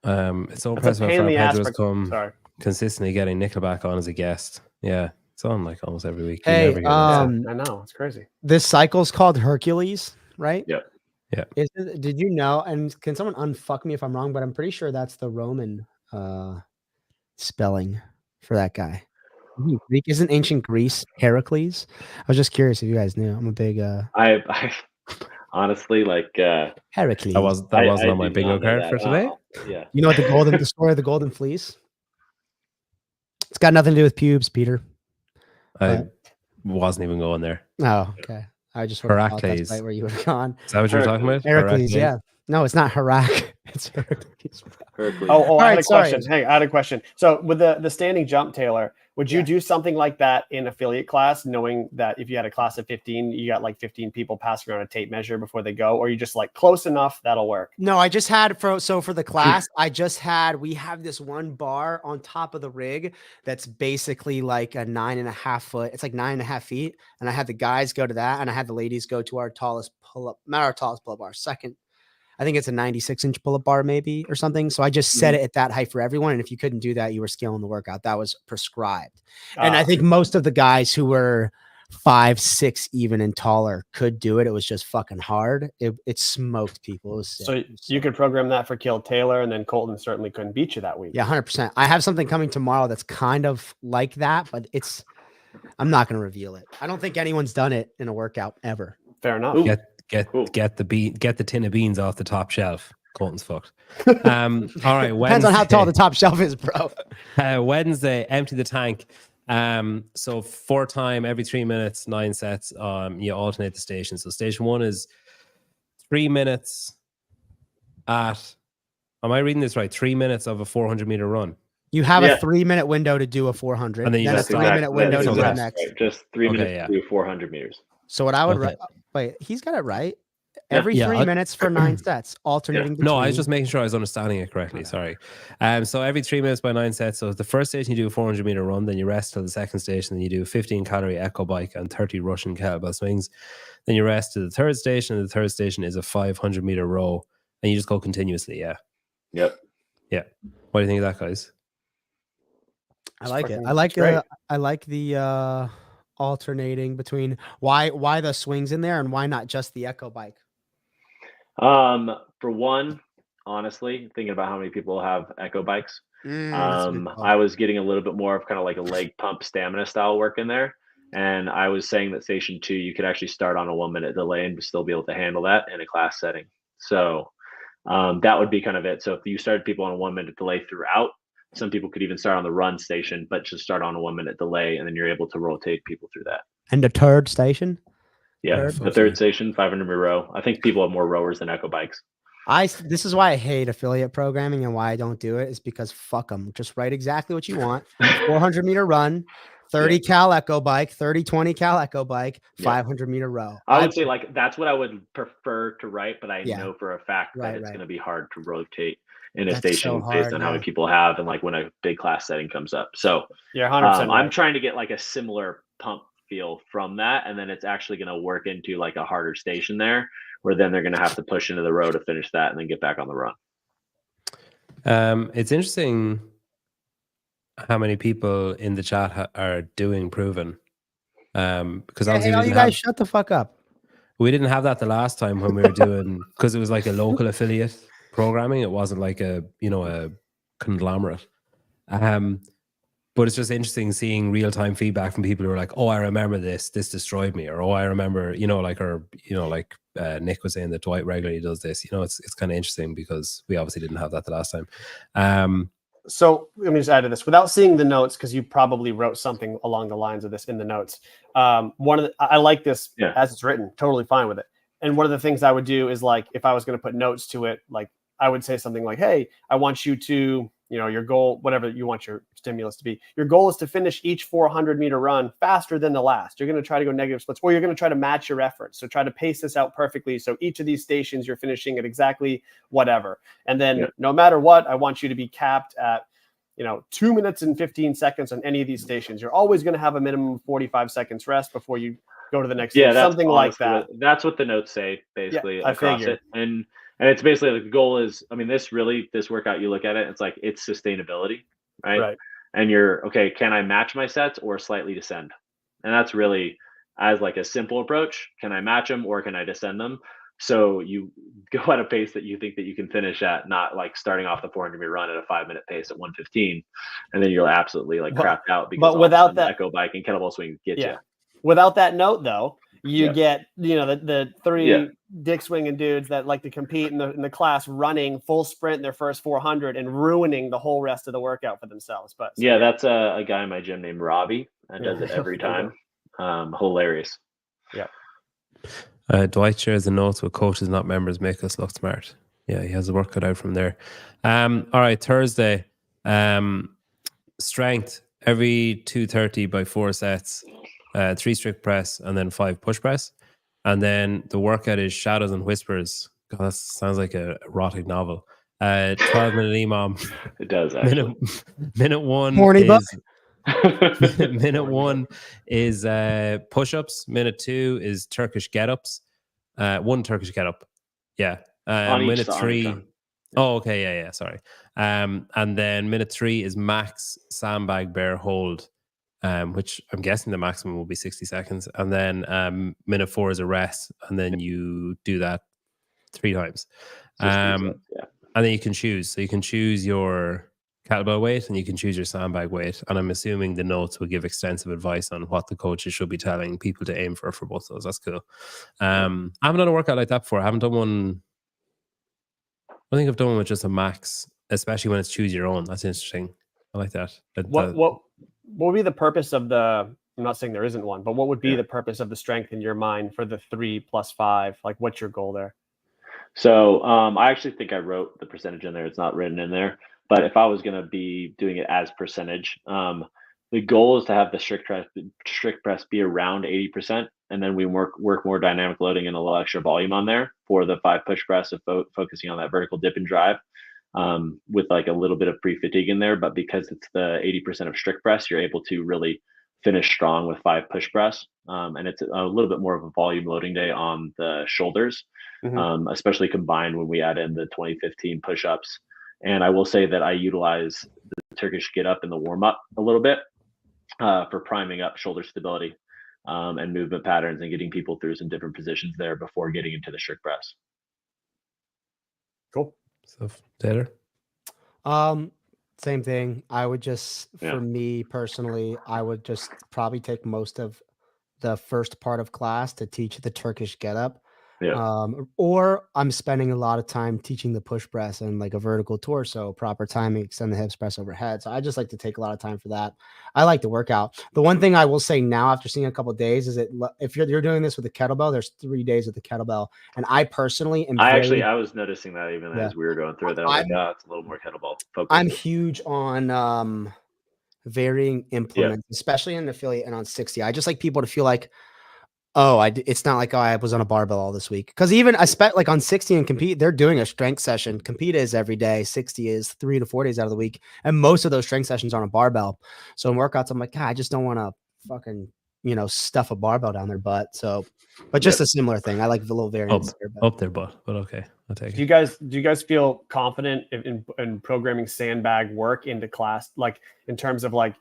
it. It's so That's a impressive pain how in the far ass Pedro's for- come Sorry. consistently getting Nickelback on as a guest. Yeah, it's on like almost every week. You hey, never hear this. I know. It's crazy. this cycle's called Hercules, right? Yep. Did you know? And can someone unfuck me if I'm wrong? But I'm pretty sure that's the Roman spelling for that guy. Greek isn't ancient Greece Heracles? I was just curious if you guys knew. I'm a big I honestly like Heracles. That wasn't on my do bingo not know card that for at today. all. Yeah. You know what the story of the golden fleece? It's got nothing to do with pubes, Peter. I wasn't even going there. Oh, okay. I just would have thought Heracles. that's right where you would have gone. Is that what you were talking about? Heracles, yeah. No, it's not Herak. It's Heracles. Hercules. Oh, I had right, a sorry. question. Hey, I had a question. So with the standing jump, Taylor, would you do something like that in affiliate class, knowing that if you had a class of 15, you got like 15 people passing around a tape measure before they go, or you just like close enough, that'll work? No, I just had for the class, we have this one bar on top of the rig that's basically like a 9.5 foot. It's like 9.5 feet. And I had the guys go to that, and I had the ladies go to our tallest pull-up, not our tallest pull-up bar, second. I think it's a 96-inch pull-up bar maybe or something. So I just set it at that height for everyone. And if you couldn't do that, you were scaling the workout. That was prescribed. And I think most of the guys who were 5, 6 even and taller could do it. It was just fucking hard. It smoked people. It was sick. So you could program that for Kill Taylor, and then Colton certainly couldn't beat you that week. Yeah, 100%. I have something coming tomorrow that's kind of like that, but I'm not going to reveal it. I don't think anyone's done it in a workout ever. Fair enough. Ooh. Get the tin of beans off the top shelf. Colton's fucked. All right, Depends on how tall the top shelf is, bro. Wednesday, empty the tank. So 4 times every 3 minutes, 9 sets. You alternate the stations. So station 1 is 3 minutes at. Am I reading this right? 3 minutes of a 400-meter run. You have a 3-minute window to do a 400, And then you then a just 3-minute window to do the That's next. right. Just 3 Okay, minutes yeah. to do 400 meters. So what I would Okay. wait, he's got it right. Yeah. Every Yeah, 3 I- minutes for 9 sets, alternating. No, I was between- just making sure I was understanding it correctly. Sorry. So every 3 minutes by 9 sets. So the first station you do a 400-meter run, then you rest till the second station, then you do 15-calorie echo bike and 30 Russian kettlebell swings. Then you rest to the third station, and the third station is a 500-meter row, and you just go continuously. Yeah. Yep. Yeah. What do you think of that, guys? I like it. fucking- I like it's great. I like the alternating between why the swings in there and why not just the echo bike. For one, honestly, thinking about how many people have echo bikes, I was getting a little bit more of kind of like a leg pump stamina style work in there. And I was saying that station 2, you could actually start on a 1-minute delay and still be able to handle that in a class setting. So that would be kind of it. So if you started people on a 1-minute delay throughout, some people could even start on the run station, but just start on a 1-minute delay, and then you're able to rotate people through that. And the third station. Yeah, the third station, 500-meter row. I think people have more rowers than echo bikes. This is why I hate affiliate programming and why I don't do it is because fuck them. Just write exactly what you want. 400-meter run, 30 cal echo bike, 30, 20 cal echo bike, 500-meter row. I would say like that's what I would prefer to write, but I Yeah. know for a fact that it's Right. going to be hard to rotate in a That's station so based hard, on how many yeah. people have and like when a big class setting comes up. So You're 100%. I'm trying to get like a similar pump feel from that, and then it's actually going to work into like a harder station there, where then they're going to have to push into the row to finish that and then get back on the run. It's interesting how many people in the chat are doing proven. Because Hey, obviously all you guys shut the fuck up. we didn't have that the last time when we were doing, because it was like a local affiliate programming. It wasn't like a conglomerate. But it's just interesting seeing real time feedback from people who are like, "Oh, I remember this. This destroyed me," or "Oh, I remember," Nick was saying that Dwight regularly does this. It's kind of interesting because we obviously didn't have that the last time. So let me just add to this without seeing the notes, because you probably wrote something along the lines of this in the notes. I like this as it's written, totally fine with it. And one of the things I would do is, like, if I was going to put notes to it, like I would say something like, "Hey, I want you to, your goal, whatever you want your stimulus to be, your goal is to finish each 400-meter run faster than the last. You're going to try to go negative splits, or you're going to try to match your efforts. So try to pace this out perfectly. So each of these stations, you're finishing at exactly whatever. And then no matter what, I want you to be capped at, 2 minutes and 15 seconds on any of these stations. You're always going to have a minimum of 45 seconds rest before you go to the next stage." Something like that. That's what the notes say, basically, across figured. it. And it's basically like the goal is, this workout, you look at it, it's like, it's sustainability, right? And you're, okay, can I match my sets or slightly descend? And that's really, as like a simple approach, can I match them or can I descend them? So you go at a pace that you think that you can finish at, not like starting off the 400-meter run at a 5-minute pace at 1:15, and then you'll absolutely crapped out because but without that echo bike and kettlebell swing get you. Without that note, though, you get the three dick swinging dudes that like to compete in the class running full sprint in their first 400 and ruining the whole rest of the workout for themselves. But that's a guy in my gym named Robbie that does it every time. Hilarious. Yeah. Dwight shares the notes with coaches, not members, make us look smart. Yeah, he has the work cut out from there. All right, Thursday. Strength every 230 by 4 sets, 3 strict press, and then 5 push press. And then the workout is Shadows and Whispers. God, that sounds like a erotic novel. 12-minute EMOM. It does, actually. Minute one Horny is... buck. Minute 1 is push-ups. Minute 2 is Turkish get-ups. 1 Turkish get-up. Yeah. Minute 3. Oh, okay. Yeah. Sorry. And then minute 3 is max sandbag bear hold, which I'm guessing the maximum will be 60 seconds. And then minute 4 is a rest, and then you do that 3 times. And then you can choose. So you can choose your kettlebell weight and you can choose your sandbag weight. And I'm assuming the notes will give extensive advice on what the coaches should be telling people to aim for both of those. That's cool. I haven't done a workout like that before. I haven't done one. I think I've done one with just a max, especially when it's choose your own. That's interesting. I like that. What would be the purpose of the, I'm not saying there isn't one, but what would be the purpose of the strength in your mind for the 3 + 5? Like, what's your goal there? So I actually think I wrote the percentage in there. It's not written in there. But if I was going to be doing it as percentage, the goal is to have the strict press be around 80%. And then we work more dynamic loading and a little extra volume on there for the 5 push press of focusing on that vertical dip and drive with like a little bit of pre-fatigue in there. But because it's the 80% of strict press, you're able to really finish strong with 5 push press. And it's a little bit more of a volume loading day on the shoulders, especially combined when we add in the 2015 push-ups. And I will say that I utilize the Turkish get up in the warm up a little bit for priming up shoulder stability and movement patterns and getting people through some different positions there before getting into the strict press. Cool. So, Taylor? Same thing. I would just, for me personally, I would just probably take most of the first part of class to teach the Turkish get up. Or I'm spending a lot of time teaching the push press and like a vertical torso, proper timing, extend the hips, press overhead. So I just like to take a lot of time for that. I like to work out. The one thing I will say now, after seeing a couple of days, is that if you're doing this with a kettlebell, there's 3 days with the kettlebell. And I personally am I was noticing that even as we were going through that. It's a little more kettlebell focused. I'm huge on varying implements, especially in an affiliate and on 60. I just like people to feel like, it's not like, I was on a barbell all this week. Because even I spent like on 60 and Compete, they're doing a strength session. Compete is every day. 60 is 3 to 4 days out of the week. And most of those strength sessions are on a barbell. So in workouts, I'm like, God, I just don't want to fucking, stuff a barbell down their butt. So, but just a similar thing. I like the little variance up their butt, but okay. I'll take it. Do you guys feel confident in programming sandbag work into class? Like in terms of like,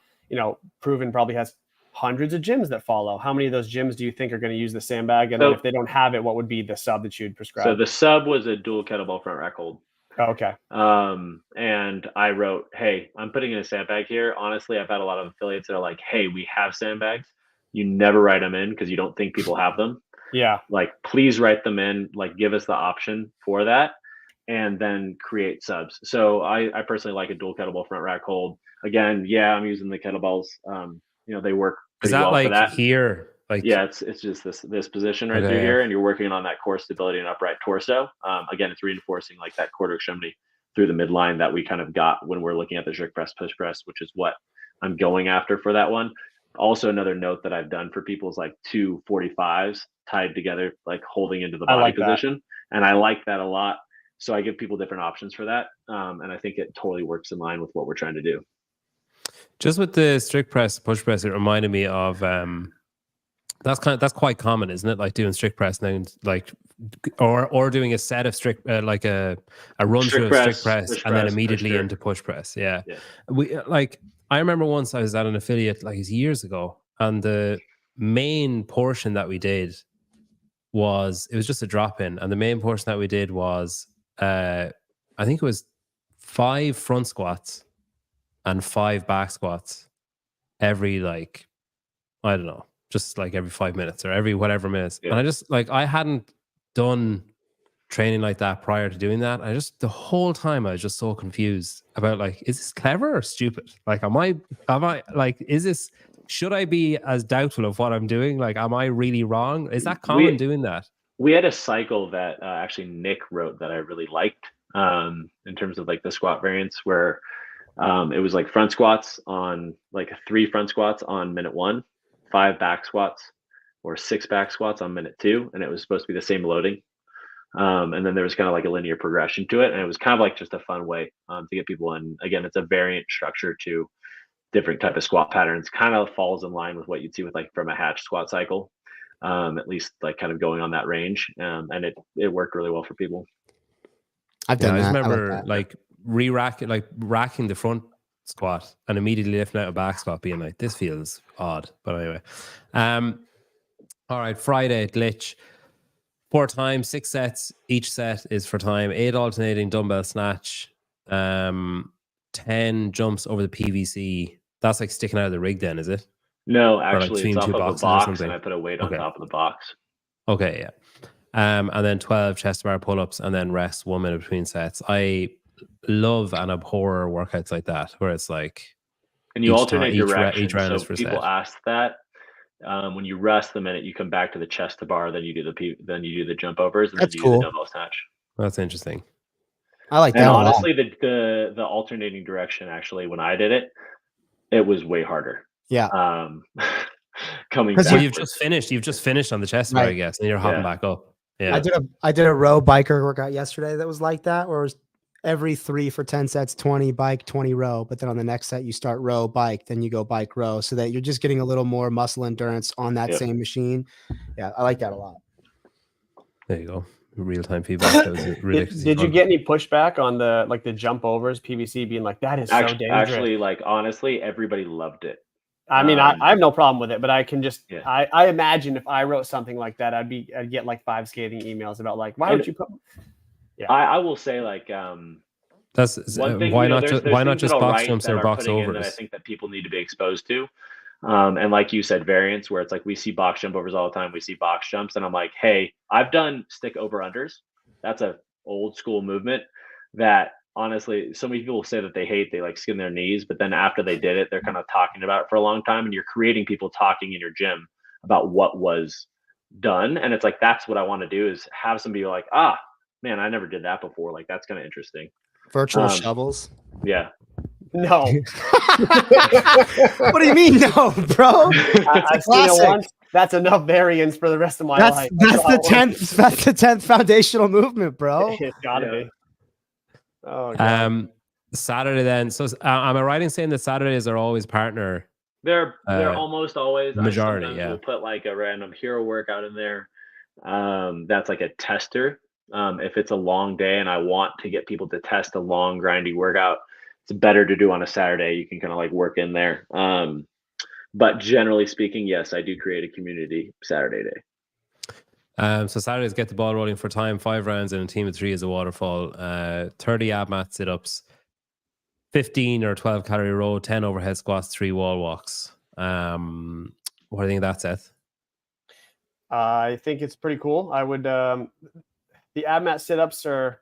Proven probably has hundreds of gyms that follow. How many of those gyms do you think are going to use the sandbag? And then if they don't have it, what would be the sub that you'd prescribe? So the sub was a dual kettlebell front rack hold Okay. And I wrote, hey, I'm putting in a sandbag here. Honestly, I've had a lot of affiliates that are like, hey, we have sandbags. You never write them in because you don't think people have them. Yeah. Like, please write them in, like give us the option for that, and then create subs. So I personally like a dual kettlebell front rack hold. Again, yeah, I'm using the kettlebells. They work Is pretty that well for like that. here? Like, Yeah, it's just this position right Okay, through yeah. here, and you're working on that core stability and upright torso. Again, it's reinforcing like that quarter extremity through the midline that we kind of got when we're looking at the strict press, push press, which is what I'm going after for that one. Also, another note that I've done for people is like 2 45s tied together, like holding into the I body like that. position. And I like that a lot. So I give people different options for that. And I think it totally works in line with what we're trying to do. Just with the strict press, push press, it reminded me of that's quite common, isn't it? Like doing strict press and then like or doing a set of strict like a run through of strict press push and then press, immediately push into push press. Yeah. Yeah. We like I remember once I was at an affiliate like years ago, and the main portion that we did was it was just a drop in, and the main portion that we did was I think it was 5 front squats and 5 back squats every like I don't know, just like every 5 minutes or every whatever minutes. Yeah. And I just like I hadn't done training like that prior to doing that. I just the whole time I was just so confused about like, is this clever or stupid? Like, am I like, is this should I be as doubtful of what I'm doing? Like, am I really wrong? Is that common doing that? We had a cycle that actually Nick wrote that I really liked in terms of like the squat variants where it was like front squats on like 3 front squats on minute 1, 5 back squats or 6 back squats on minute 2. And it was supposed to be the same loading. And then there was kind of like a linear progression to it. And it was kind of like just a fun way to get people in. Again, it's a variant structure to different type of squat patterns, kind of falls in line with what you'd see with like from a hatch squat cycle. At least like kind of going on that range. And it worked really well for people. I've done I just that. remember like racking the front squat and immediately lifting out a back squat being like, this feels odd. But anyway. All right, Friday glitch. 4 times, 6 sets. Each set is for time. 8 alternating dumbbell snatch. 10 jumps over the PVC. That's like sticking out of the rig then, is it? No, Or like actually between it's off 2 of a boxes or box something? and I put a weight on Okay. top of the box. Okay, yeah. And then 12 chest bar pull-ups and then rest 1 minute between sets. I love and abhor workouts like that where it's like And you each alternate directions. round So is for people set. ask that. When you rest the minute, you come back to the chest to bar, then you do the jump overs, and That's then you cool. do the dumbbell snatch. That's interesting. I like And that a lot. honestly, the alternating direction actually, when I did it, it was way harder. Yeah. Coming 'Cause back. Well, you've just finished on the chest bar, I Right. guess, and you're hopping Yeah. back up. Yeah. I did a row biker workout yesterday that was like that, where it was every 3 for 10 sets, 20 bike, 20 row. But then on the next set, you start row, bike, then you go bike, row, so that you're just getting a little more muscle endurance on that Yep. same machine. Yeah, I like that a lot. There you go. Real-time feedback. That was ridiculous. Did you get any pushback on the jump overs, PVC being like, that is so dangerous? Actually, like honestly, everybody loved it. I mean, I have no problem with it, but I can just, Yeah. I imagine if I wrote something like that, I'd get like 5 scathing emails about like, why would you put? Yeah. I will say like That's one thing. why you know, not there's why not things just that I'll box write jumps that or are box putting in that I overs? think that people need to be exposed to. And like you said, variants where it's like we see box jump overs all the time. We see box jumps, and I'm like, hey, I've done stick over unders. That's a old school movement that honestly, so many people say that they hate. They like skin their knees, but then after they did it, they're kind of talking about it for a long time, and you're creating people talking in your gym about what was done. And it's like that's what I want to do is have somebody like, ah, man, I never did that before. Like that's kind of interesting. Virtual shovels. Yeah. No. What do you mean, no, bro? I've seen it once. That's enough variance for the rest of my life. That's the 10th. That's the 10th foundational movement, bro. It's gotta be. Oh, God. Saturday then. So am I right in saying that Saturdays are always partner? They're almost always majority, I sometimes yeah. will put like a random hero workout in there. That's like a tester. If it's a long day and I want to get people to test a long grindy workout, it's better to do on a Saturday. You can kind of like work in there. But generally speaking, yes, I do create a community Saturday day. So Saturdays get the ball rolling for time, 5 rounds, and a team of 3 is a waterfall. 30 ab mat sit-ups, 15 or 12 calorie row, 10 overhead squats, 3 wall walks. What do you think of that, Seth? I think it's pretty cool. I would the ab mat sit-ups are,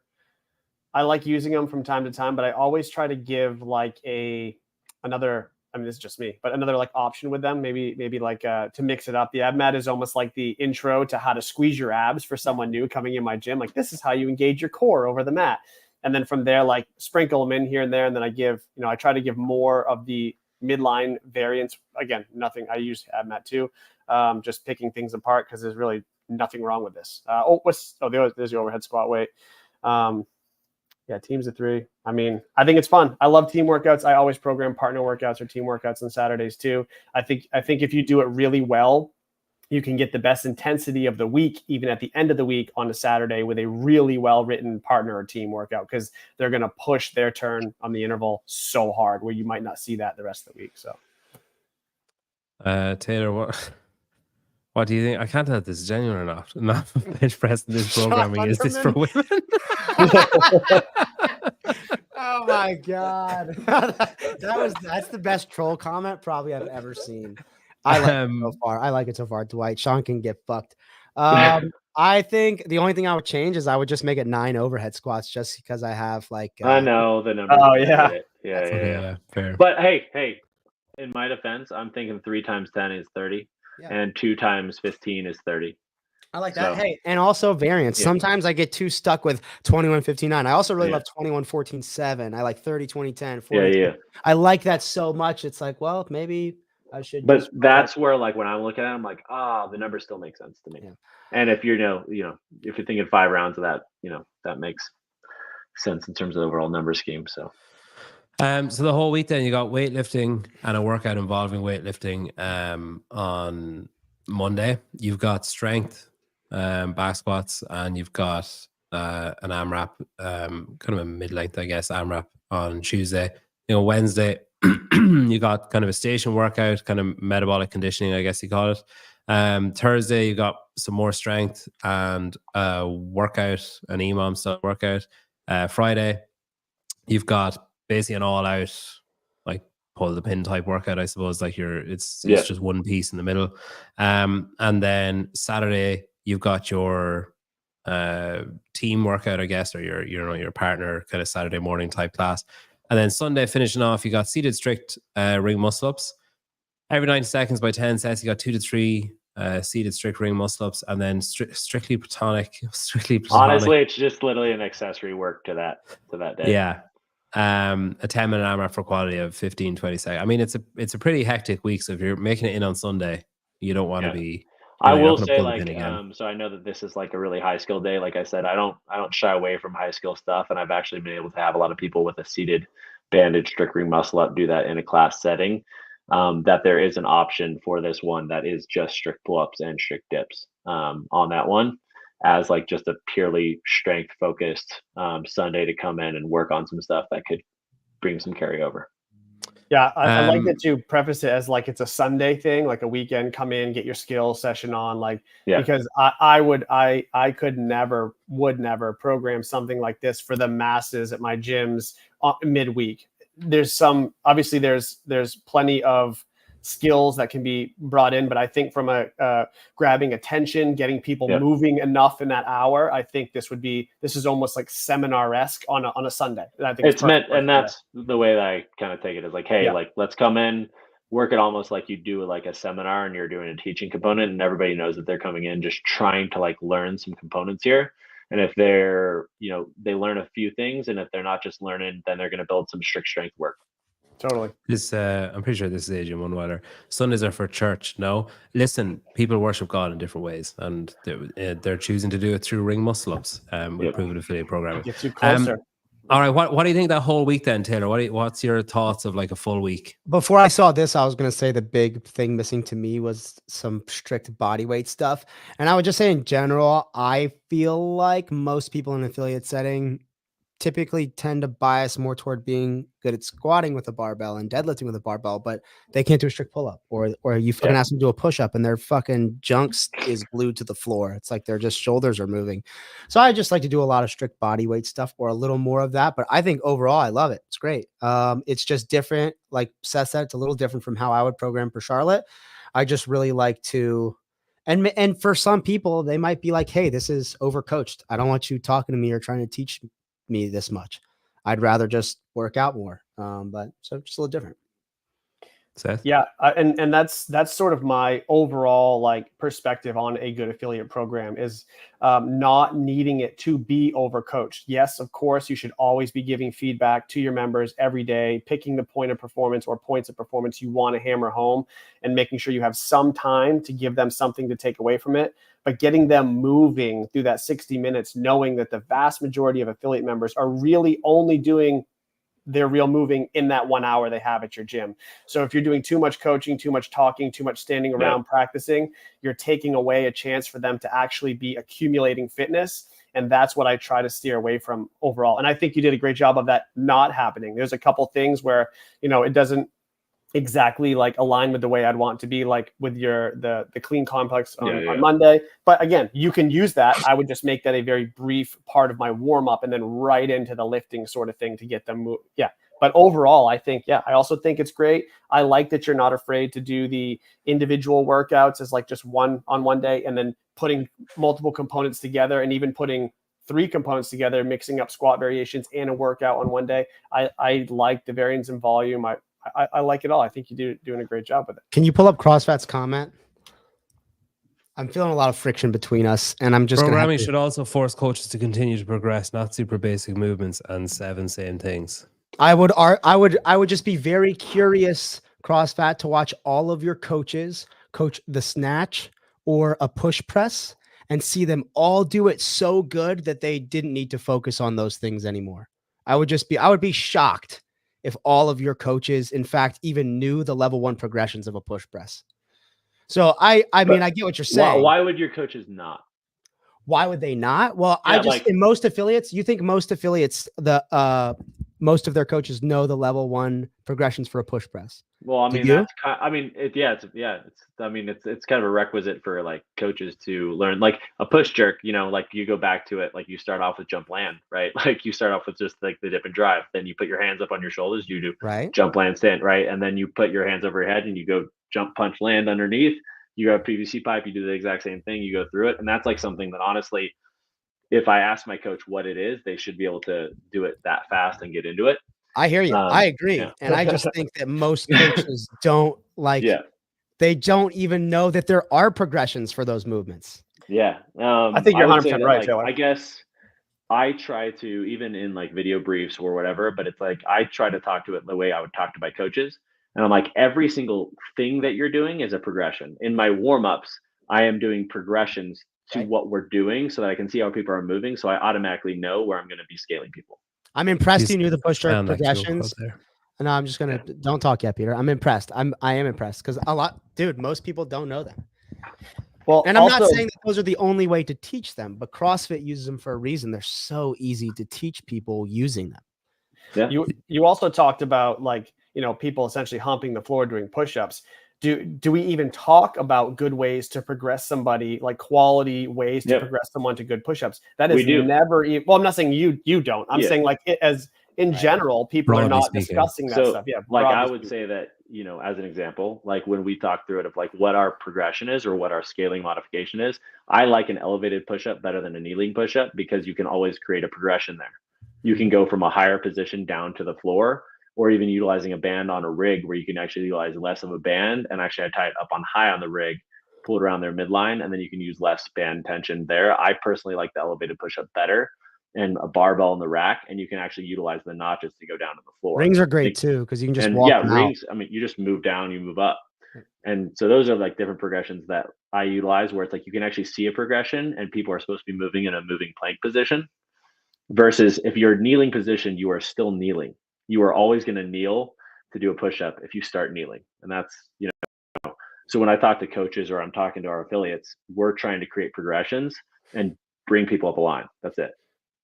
I like using them from time to time, but I always try to give like another, I mean, this is just me, but another like option with them, maybe like to mix it up. The ab mat is almost like the intro to how to squeeze your abs for someone new coming in my gym. Like, this is how you engage your core over the mat. And then from there, like sprinkle them in here and there. And then I try to give more of the midline variants. Again, nothing, I use ab mat too. Just picking things apart because there's really nothing wrong with this. There's the overhead squat weight. Yeah, teams of 3. I mean, I think it's fun. I love team workouts. I always program partner workouts or team workouts on Saturdays too. I think if you do it really well, you can get the best intensity of the week, even at the end of the week on a Saturday with a really well-written partner or team workout, because they're going to push their turn on the interval so hard where you might not see that the rest of the week. So, Taylor, what do you think? I can't tell if this is genuine or not. Not bench pressing this programming. Is this for women? Oh my god, that's the best troll comment probably I've ever seen. I like it so far. I like it so far. Dwight, Sean can get fucked. I think the only thing I would change is I would just make it 9 overhead squats, just because I have like. I know the number. Oh yeah. Yeah. Fair. But hey, in my defense, I'm thinking 3 times 10 is 30, and 2 times 15 is 30. I like that. So, hey, and also variance. Yeah. Sometimes I get too stuck with 21-59. I also really love 21-14-7. I like 30-20-10. 40. Yeah. I like that so much. It's like, well, maybe I should. But that's where, like, when I'm looking at it, I'm like, the number still makes sense to me. Yeah. And if you're, if you're thinking 5 rounds of that, that makes sense in terms of the overall number scheme. So the whole week then you got weightlifting and a workout involving weightlifting on Monday. You've got strength, back squats, and you've got an AMRAP, kind of a mid-length, I guess, AMRAP on Tuesday. Wednesday you got kind of a station workout, kind of metabolic conditioning, I guess you call it. Thursday you got some more strength and workout, an EMOM style workout. Friday you've got basically an all-out, like, pull the pin type workout, I suppose. Like, it's just one piece in the middle. And then Saturday you've got your team workout, I guess, or your partner kind of Saturday morning type class. And then Sunday, finishing off, you got seated strict ring muscle ups. Every 90 seconds by 10 sets, you got 2 to 3 seated strict ring muscle ups, and then strictly platonic. Honestly, it's just literally an accessory work to that day. Yeah. A 10-minute AMRAP for quality of 15-20 seconds. I mean, it's a pretty hectic week. So if you're making it in on Sunday, you don't want to be. I will say, like, so I know that this is like a really high skill day. Like I said, I don't shy away from high skill stuff, and I've actually been able to have a lot of people with a seated banded strict ring muscle up do that in a class setting. That there is an option for this one that is just strict pull-ups and strict dips on that one, as like just a purely strength focused Sunday to come in and work on some stuff that could bring some carryover. Yeah, I like that you preface it as like it's a Sunday thing, like a weekend, come in, get your skill session on, like, because I would never program something like this for the masses at my gyms midweek. There's obviously there's plenty of skills that can be brought in, but I think from a grabbing attention, getting people moving enough in that hour, I think this is almost like seminar-esque on a Sunday. And I think it's meant, and that's the way that I kind of take it, is like, hey, like, let's come in, work it almost like you do like a seminar and you're doing a teaching component, and everybody knows that they're coming in just trying to like learn some components here. And if they're, they learn a few things, and if they're not just learning, then they're going to build some strict strength work. Totally. This I'm pretty sure this is Adrian Oneweller. Sundays are for church. No, listen, people worship God in different ways, and they're choosing to do it through ring muscle ups with proven affiliate programming. Gets you closer. All right, what do you think that whole week then, Taylor? What's your thoughts of like a full week? Before I saw this, I was going to say the big thing missing to me was some strict body weight stuff. And I would just say in general, I feel like most people in an affiliate setting typically tend to bias more toward being good at squatting with a barbell and deadlifting with a barbell, but they can't do a strict pull-up, or you fucking ask them to do a push-up and their fucking junks is glued to the floor. It's like their just shoulders are moving. So I just like to do a lot of strict body weight stuff or a little more of that. But I think overall I love it. It's great. It's just different. Like Seth said, it's a little different from how I would program for Charlotte. I just really like to, and for some people, they might be like, hey, this is overcoached. I don't want you talking to me or trying to teach me this much. I'd rather just work out more. But so just a little different. Seth? Yeah, and that's sort of my overall like perspective on a good affiliate program is not needing it to be overcoached. Yes, of course, you should always be giving feedback to your members every day, picking the point of performance or points of performance you want to hammer home, and making sure you have some time to give them something to take away from it. But getting them moving through that 60 minutes, knowing that the vast majority of affiliate members are really only doing their real moving in that 1 hour they have at your gym. So if you're doing too much coaching, too much talking, too much standing around practicing, you're taking away a chance for them to actually be accumulating fitness. And that's what I try to steer away from overall. And I think you did a great job of that not happening. There's a couple things where, you know, it doesn't exactly like align with the way I'd want to be, like with your the clean complex on Monday. But again, you can use that. I would just make that a very brief part of my warm up and then right into the lifting sort of thing to get them move. Yeah. But overall, I think, I also think it's great. I like that you're not afraid to do the individual workouts as like just one on one day and then putting multiple components together and even putting 3 components together, mixing up squat variations and a workout on one day. I like the variance in volume. I like it all. I think you're doing a great job with it. Can you pull up CrossFat's comment? I'm feeling a lot of friction between us, and I'm just programming should also force coaches to continue to progress, not super basic movements and 7 same things. I would just be very curious, CrossFat, to watch all of your coaches coach the snatch or a push press and see them all do it so good that they didn't need to focus on those things anymore. I would be shocked if all of your coaches, in fact, even knew the level 1 progressions of a push press. So I mean, I get what you're saying. Why would your coaches not? Why would they not? Well, in most affiliates, you think most affiliates, most of their coaches know the level 1 progressions for a push press. Well, I mean, it's kind of a requisite for like coaches to learn, like a push jerk, you know, like you go back to it, like you start off with jump land, right? Like you start off with just like the dip and drive, then you put your hands up on your shoulders, you do jump land stand, right? And then you put your hands over your head and you go jump punch land underneath. You have PVC pipe, you do the exact same thing, you go through it. And that's like something that honestly, if I ask my coach what it is, they should be able to do it that fast and get into it. I hear you. I agree. Yeah. And I just think that most coaches don't they don't even know that there are progressions for those movements. Yeah. I think you're 100% right, Joe. I guess I try to, even in like video briefs or whatever, but it's like, I try to talk to it the way I would talk to my coaches. And I'm like, every single thing that you're doing is a progression. In my warm-ups, I am doing progressions to what we're doing so that I can see how people are moving. So I automatically know where I'm going to be scaling people. I'm impressed you knew the push jerk progressions. No, I'm just going to, don't talk yet, Peter. I'm impressed. I am impressed because most people don't know that. Well, and I'm not saying that those are the only way to teach them, but CrossFit uses them for a reason. They're so easy to teach people using them. Yeah. You also talked about like, you know, people essentially humping the floor doing push-ups. Do we even talk about good ways to progress somebody, like quality ways to progress someone to good push-ups? That is never. Well, I'm not saying you don't. I'm saying like in general, people are not discussing that stuff. Yeah, like I would say that, you know, as an example, like when we talk through it of like what our progression is or what our scaling modification is, I like an elevated push-up better than a kneeling push-up because you can always create a progression there. You can go from a higher position down to the floor, or even utilizing a band on a rig where you can actually utilize less of a band and actually tie it up on high on the rig, pull it around their midline, and then you can use less band tension there. I personally like the elevated push-up better and a barbell in the rack, and you can actually utilize the notches to go down to the floor. Rings are great too, because you can just walk them rings, I mean, you just move down, you move up. And so those are like different progressions that I utilize where it's like you can actually see a progression and people are supposed to be moving in a moving plank position versus if you're kneeling position, you are still kneeling. You are always going to kneel to do a push-up if you start kneeling. And that's, you know, so when I talk to coaches or I'm talking to our affiliates, we're trying to create progressions and bring people up a line. That's it.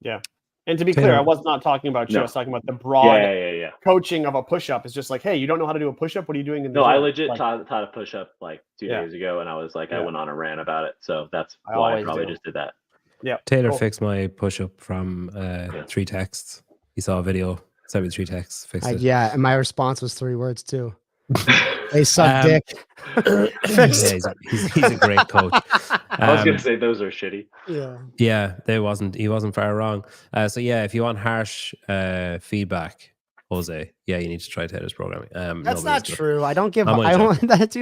Yeah. And to be clear, I was not talking about you. I was talking about the broad coaching of a push-up. It's just like, hey, you don't know how to do a push-up? What are you doing in the gym? I legit taught a push-up like 2 days ago, and I was like, I went on a rant about it. So that's why I probably just did that. Yeah. Taylor fixed my push-up from 3 texts. He saw a video, sent me 3 texts, fixed it. Yeah, and my response was 3 words too. They suck dick. He's a great coach. I was gonna say those are shitty. Yeah, he wasn't far wrong. So yeah, if you want harsh feedback, Jose, you need to try Taylor's programming. That's not true. I don't give. Do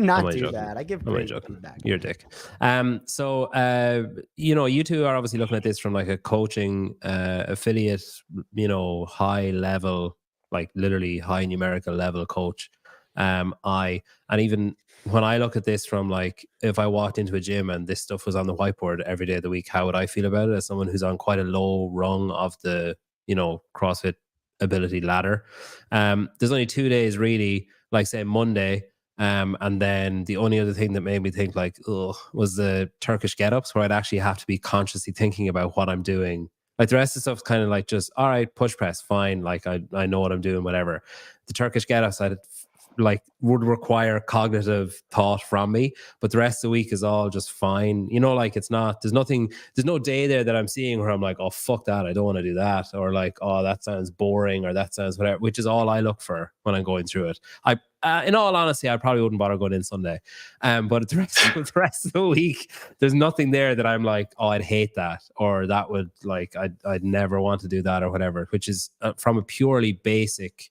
not do that. I give great feedback. You're a dick. So you two are obviously looking at this from like a coaching affiliate, high level, like literally high numerical level coach. And even when I look at this from like, if I walked into a gym and this stuff was on the whiteboard every day of the week, how would I feel about it as someone who's on quite a low rung of the, CrossFit ability ladder? There's only 2 days really, like say Monday. And then the only other thing that made me think like, was the Turkish get-ups, where I'd actually have to be consciously thinking about what I'm doing. Like the rest of the stuff's kind of like just, all right, push press, fine. Like I know what I'm doing, whatever. The Turkish get-ups, would require cognitive thought from me, but the rest of the week is all just fine. Like there's no day there that I'm seeing where I'm like, oh, fuck that, I don't want to do that. Or like, oh, that sounds boring, or that sounds whatever, which is all I look for when I'm going through it. In all honesty, I probably wouldn't bother going in Sunday. But the rest of the week, there's nothing there that I'm like, oh, I'd hate that, or that would like, I'd never want to do that or whatever, which is from a purely basic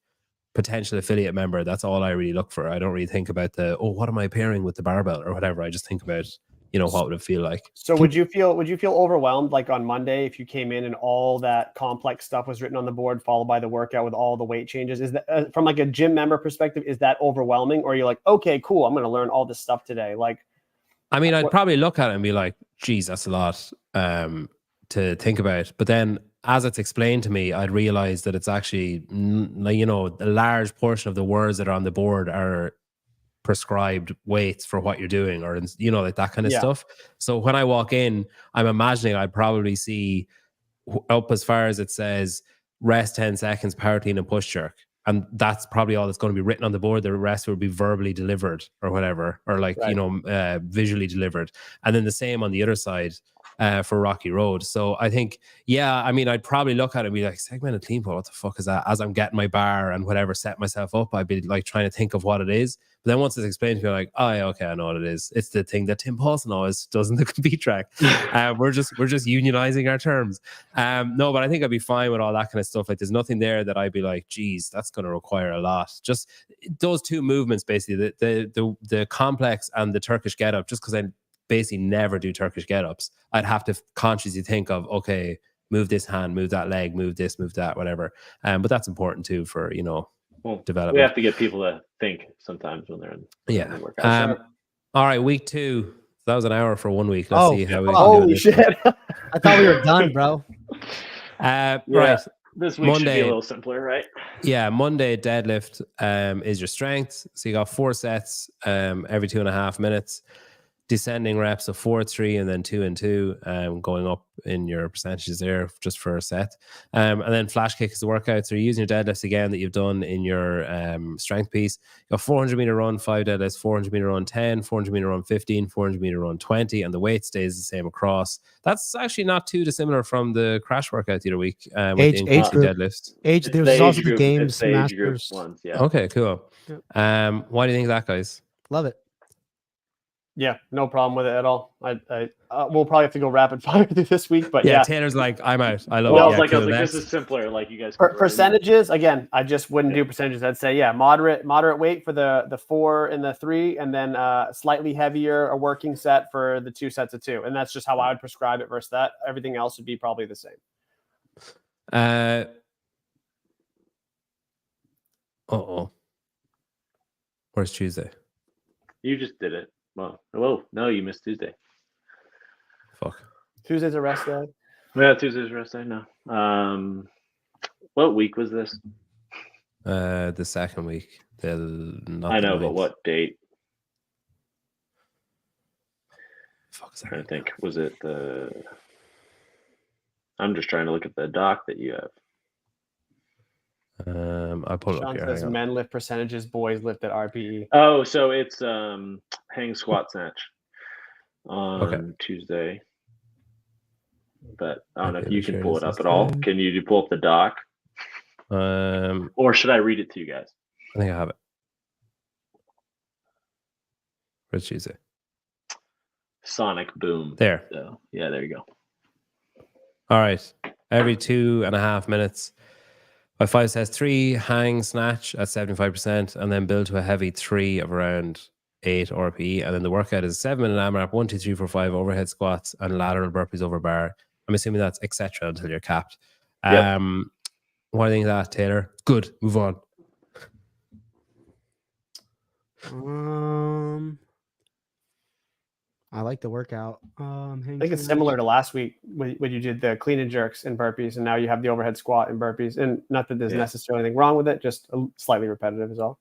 potential affiliate member. That's all I really look for. I don't really think about what am I pairing with the barbell or whatever. I just think about, what would it feel like? So would you feel overwhelmed like on Monday if you came in and all that complex stuff was written on the board followed by the workout with all the weight changes? Is that from like a gym member perspective, is that overwhelming, or are you like, okay, cool, I'm going to learn all this stuff today? Like, I mean, I'd probably look at it and be like, geez, that's a lot to think about. But then as it's explained to me, I'd realize that it's actually, a large portion of the words that are on the board are prescribed weights for what you're doing, or, like that kind of stuff. So when I walk in, I'm imagining I'd probably see up as far as it says, rest 10 seconds, power clean and push jerk. And that's probably all that's going to be written on the board. The rest will be verbally delivered or whatever, or like, visually delivered. And then the same on the other side. For Rocky Road. So I think, I'd probably look at it and be like, segmented clean pull, what the fuck is that? As I'm getting my bar and whatever, set myself up, I'd be like trying to think of what it is. But then once it's explained to me, like, oh, yeah, okay, I know what it is. It's the thing that Tim Paulson always does in the compete track. We're just unionizing our terms. No, but I think I'd be fine with all that kind of stuff. Like, there's nothing there that I'd be like, geez, that's going to require a lot. Just those 2 movements, basically, the complex and the Turkish get up, just because I basically never do Turkish get-ups. I'd have to consciously think of, okay, move this hand, move that leg, move this, move that, whatever. But that's important too for, development. We have to get people to think sometimes when they're in the workout. All right, week 2. That was an hour for 1 week. Let's see how we holy shit. I thought we were done, bro. Right. This week should be a little simpler, right? Yeah, Monday deadlift is your strength. So you got 4 sets every 2.5 minutes. Descending reps of 4, 3, and then 2 and 2, going up in your percentages there just for a set. And then flash kick is the workout. So you're using your deadlifts again that you've done in your strength piece. You got 400 meter run, 5 deadlifts, 400 meter run 10, 400 meter run 15, 400 meter run 20, and the weight stays the same across. That's actually not too dissimilar from the crash workout the other week with the increasing deadlifts. There's also the games masters. Ones, Okay, cool. Yep. Why do you think that, guys? Love it. Yeah, no problem with it at all. We'll probably have to go rapid fire through this week, but Taylor's like, I'm out. I love it. I was like, this is simpler. Like you guys. Percentages again, I just wouldn't do percentages. I'd say moderate weight for the 4 and the 3, and then slightly heavier a working set for the 2 sets of 2, and that's just how I would prescribe it versus that. Everything else would be probably the same. Where's Tuesday? You just did it. Well, no, you missed Tuesday. Fuck. Tuesday's a rest day. Yeah, Tuesday's a rest day. No. What week was this? The second week. I know, but what date? Fuck. I'm trying to think. Was it the? I'm just trying to look at the doc that you have. I'll pull it up Sean here. says Hang on. men lift percentages, boys lift at RPE. Oh, so it's hang squat snatch on Tuesday. But I don't know if you can pull it up at all. Can you pull up the doc? Or should I read it to you guys? I think I have it. Where's Tuesday? Sonic boom. There. So yeah, there you go. All right. Every 2.5 minutes. By 5 sets, 3 hang snatch at 75%, and then build to a heavy 3 of around 8 RPE. And then the workout is 7-minute AMRAP, 1, 2, 3, 4, 5 overhead squats and lateral burpees over bar. I'm assuming that's etc. until you're capped. Yep. What do you think of that, Taylor? Good. Move on. I like the workout. I think it's similar to last week when you did the clean and jerks and burpees, and now you have the overhead squat and burpees. And not that there's necessarily anything wrong with it, just slightly repetitive is all.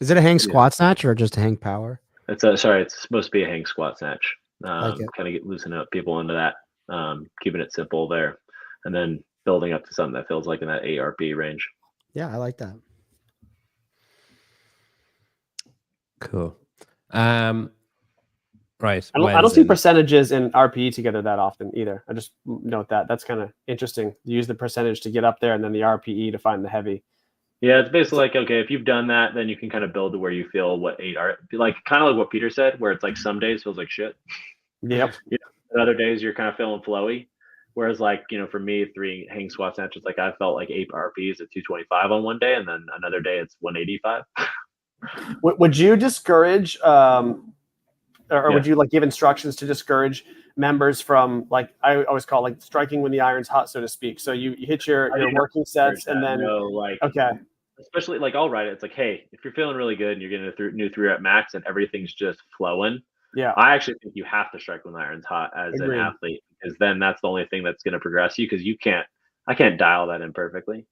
Is it a hang squat snatch or just a hang power? It's it's supposed to be a hang squat snatch. Kind of loosen up people into that, keeping it simple there, and then building up to something that feels like in that 8 RP range. Yeah, I like that. Cool. Right. I don't see percentages and RPE together that often either. I just note that. That's kind of interesting. You use the percentage to get up there and then the RPE to find the heavy. Yeah, it's basically like, okay, if you've done that, then you can kind of build to where you feel what 8 are. Like kind of like what Peter said, where it's like some days feels like shit. Yep. Other days you're kind of feeling flowy. Whereas like, for me, 3 hang squat snatches, like I felt like 8 RPs at 225 on one day, and then another day it's 185. Would you discourage or would you like give instructions to discourage members from, like, I always call it like striking when the iron's hot, so to speak? So you hit your working sets and then okay. Especially like I'll write it. It's like, hey, if you're feeling really good and you're getting a new 3 rep max and everything's just flowing, I actually think you have to strike when the iron's hot as an athlete, because then that's the only thing that's going to progress you, because I can't dial that in perfectly.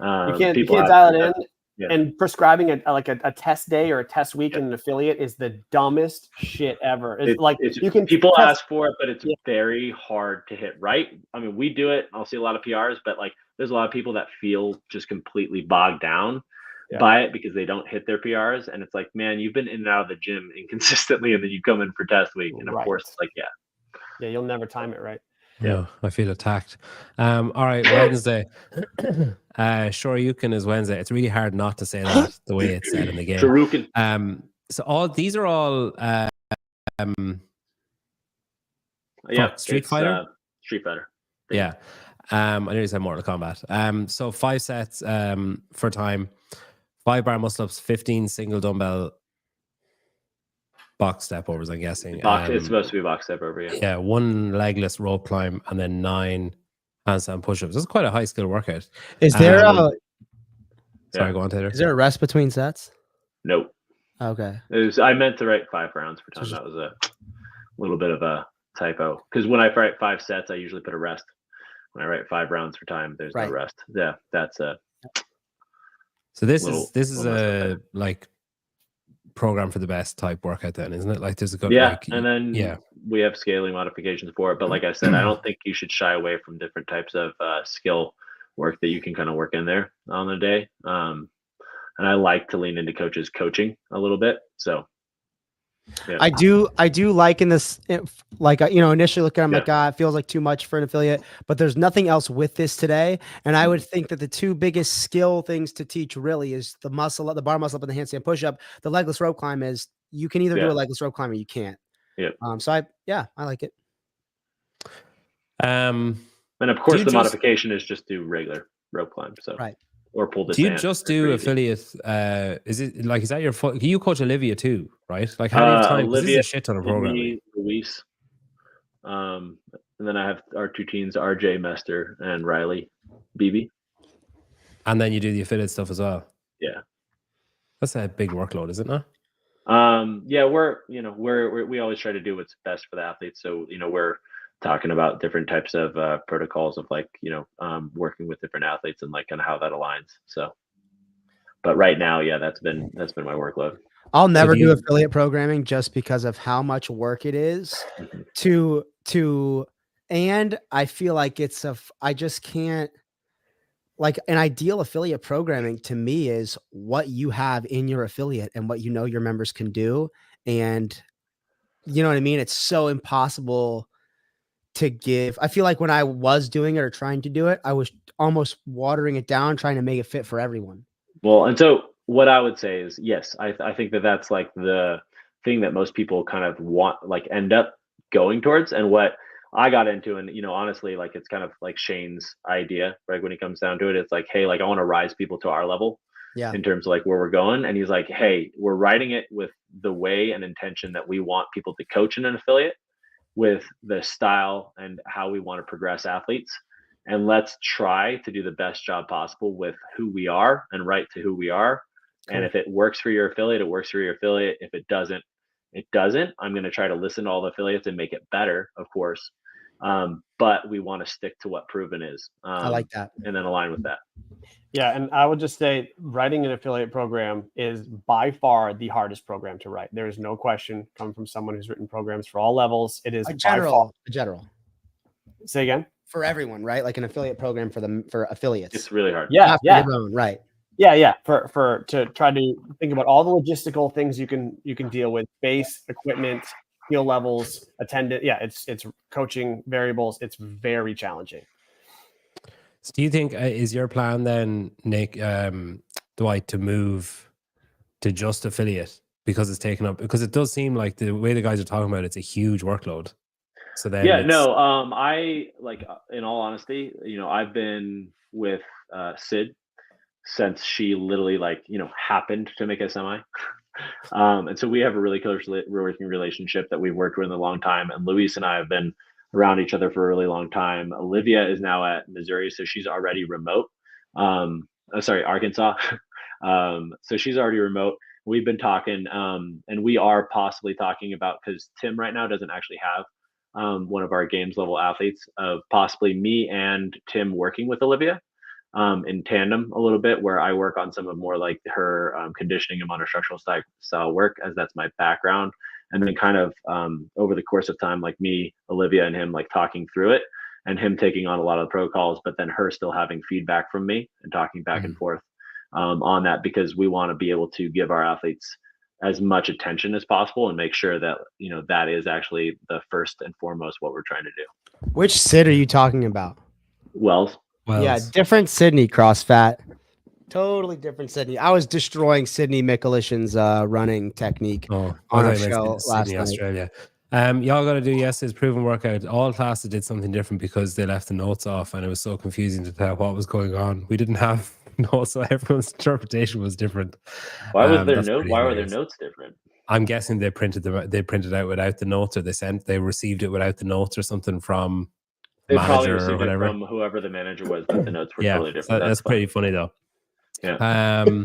You can't dial it in. Yeah. And prescribing a test day or a test week in an affiliate is the dumbest shit ever. People ask for it, but it's very hard to hit right. I mean, we do it. I'll see a lot of PRs, but like there's a lot of people that feel just completely bogged down by it because they don't hit their PRs. And it's like, man, you've been in and out of the gym inconsistently, and then you come in for test week. And of course, it's like, yeah, you'll never time it right. Yeah, I feel attacked. All right, Wednesday. Shoryuken is Wednesday. It's really hard not to say that the way it's said in the game. Shoryuken. So all these are all Street Fighter. Street Fighter. Yeah. I nearly said Mortal Kombat. So 5 sets for time, 5 bar muscle ups, 15 single dumbbell box step overs, I'm guessing. It's supposed to be box step over, yeah. 1 legless rope climb, and then 9 handstand push-ups. This is quite a high skill workout. Is there sorry, go on, Taylor. Is there a rest between sets? Nope. Okay. I meant to write 5 rounds per time. That was a little bit of a typo, because when I write 5 sets, I usually put a rest. When I write 5 rounds per time, there's no rest. Yeah, that's a. So this is a like program for the best type workout, then, isn't it? Like there's a good and then we have scaling modifications for it. But like I said, I don't think you should shy away from different types of skill work that you can kind of work in there on the day. And I like to lean into coaches coaching a little bit. So yeah. I do like in this, like, initially looking at it, I'm like, God, it feels like too much for an affiliate, but there's nothing else with this today. And I would think that the 2 biggest skill things to teach really is the bar muscle up and the handstand push up. The legless rope climb is you can either do a legless rope climb or you can't. Yeah. So I like it. And of course the modification is just do regular rope climb. So or pull this. Do you just do affiliate? Is that your? You coach Olivia too, right? Like how do you have time? Olivia, this is a shit ton of programming. Luis, and then I have our 2 teens, RJ, Mester, and Riley, BB. And then you do the affiliate stuff as well. Yeah, that's a big workload, is it not? Yeah, we always try to do what's best for the athletes. So we're talking about different types of protocols of like working with different athletes and like kind of how that aligns. So, but right now, that's been my workload. I'll never do affiliate programming just because of how much work it is to And I feel like I just can't, like, an ideal affiliate programming to me is what you have in your affiliate and what you know your members can do. And you know what I mean? It's so impossible to give. I feel like when I was doing it or trying to do it, I was almost watering it down, trying to make it fit for everyone. Well, and so what I would say is, yes, I think that that's like the thing that most people kind of want, like end up going towards. And what I got into, and honestly, like it's kind of like Shane's idea, right? When it comes down to it, it's like, hey, like I want to rise people to our level Yeah. in terms of like where we're going. And he's like, hey, we're writing it with the way and intention that we want people to coach in an affiliate, with the style and how we want to progress athletes. And let's try to do the best job possible with who we are and write to who we are. Cool. And if it works for your affiliate, it works for your affiliate. If it doesn't, it doesn't. I'm going to try to listen to all the affiliates and make it better, of course. But we want to stick to what proven is. I like that. And then align with that. Yeah, and I would just say writing an affiliate program is by far the hardest program to write. There is no question, coming from someone who's written programs for all levels. It is A general. Say again. For everyone, right? Like an affiliate program for affiliates. It's really hard. Yeah, yeah. Your own, right. Yeah. For to try to think about all the logistical things you can deal with: base, equipment, skill levels, attendance. Yeah, it's coaching variables. It's very challenging. So do you think is your plan then, Nick, Dwight, to move to just affiliate because it's taken up? Because it does seem like the way the guys are talking about it's a huge workload. So then I like, in all honesty, I've been with Sid since she literally happened to make a semi. And so we have a really close working relationship that we've worked with in a long time. And Luis and I have been around each other for a really long time. Olivia is now at Missouri, so she's already remote. Arkansas. So she's already remote. We've been talking, and we are possibly talking about, because Tim right now doesn't actually have one of our games level athletes, of possibly me and Tim working with Olivia in tandem a little bit, where I work on some of more like her conditioning and monostructural style work, as that's my background. And then kind of over the course of time, like me, Olivia, and him like talking through it, and him taking on a lot of the protocols, but then her still having feedback from me and talking back and forth on that, because we want to be able to give our athletes as much attention as possible and make sure that that is actually the first and foremost what we're trying to do. Which Sid are you talking about? Wells. Yeah, different Sydney CrossFat. Totally different Sydney. I was destroying Sydney Michelishin's running technique on our show last night. Australia. Y'all got to do yesterday's proven workout. All classes did something different because they left the notes off, and it was so confusing to tell what was going on. We didn't have notes, so everyone's interpretation was different. Why was their note? Why were their notes different? I'm guessing they printed out without the notes, or they received it without the notes or something from they probably manager received or whatever. it from whoever the manager was, but the notes were totally different. That's pretty funny though. Yeah. It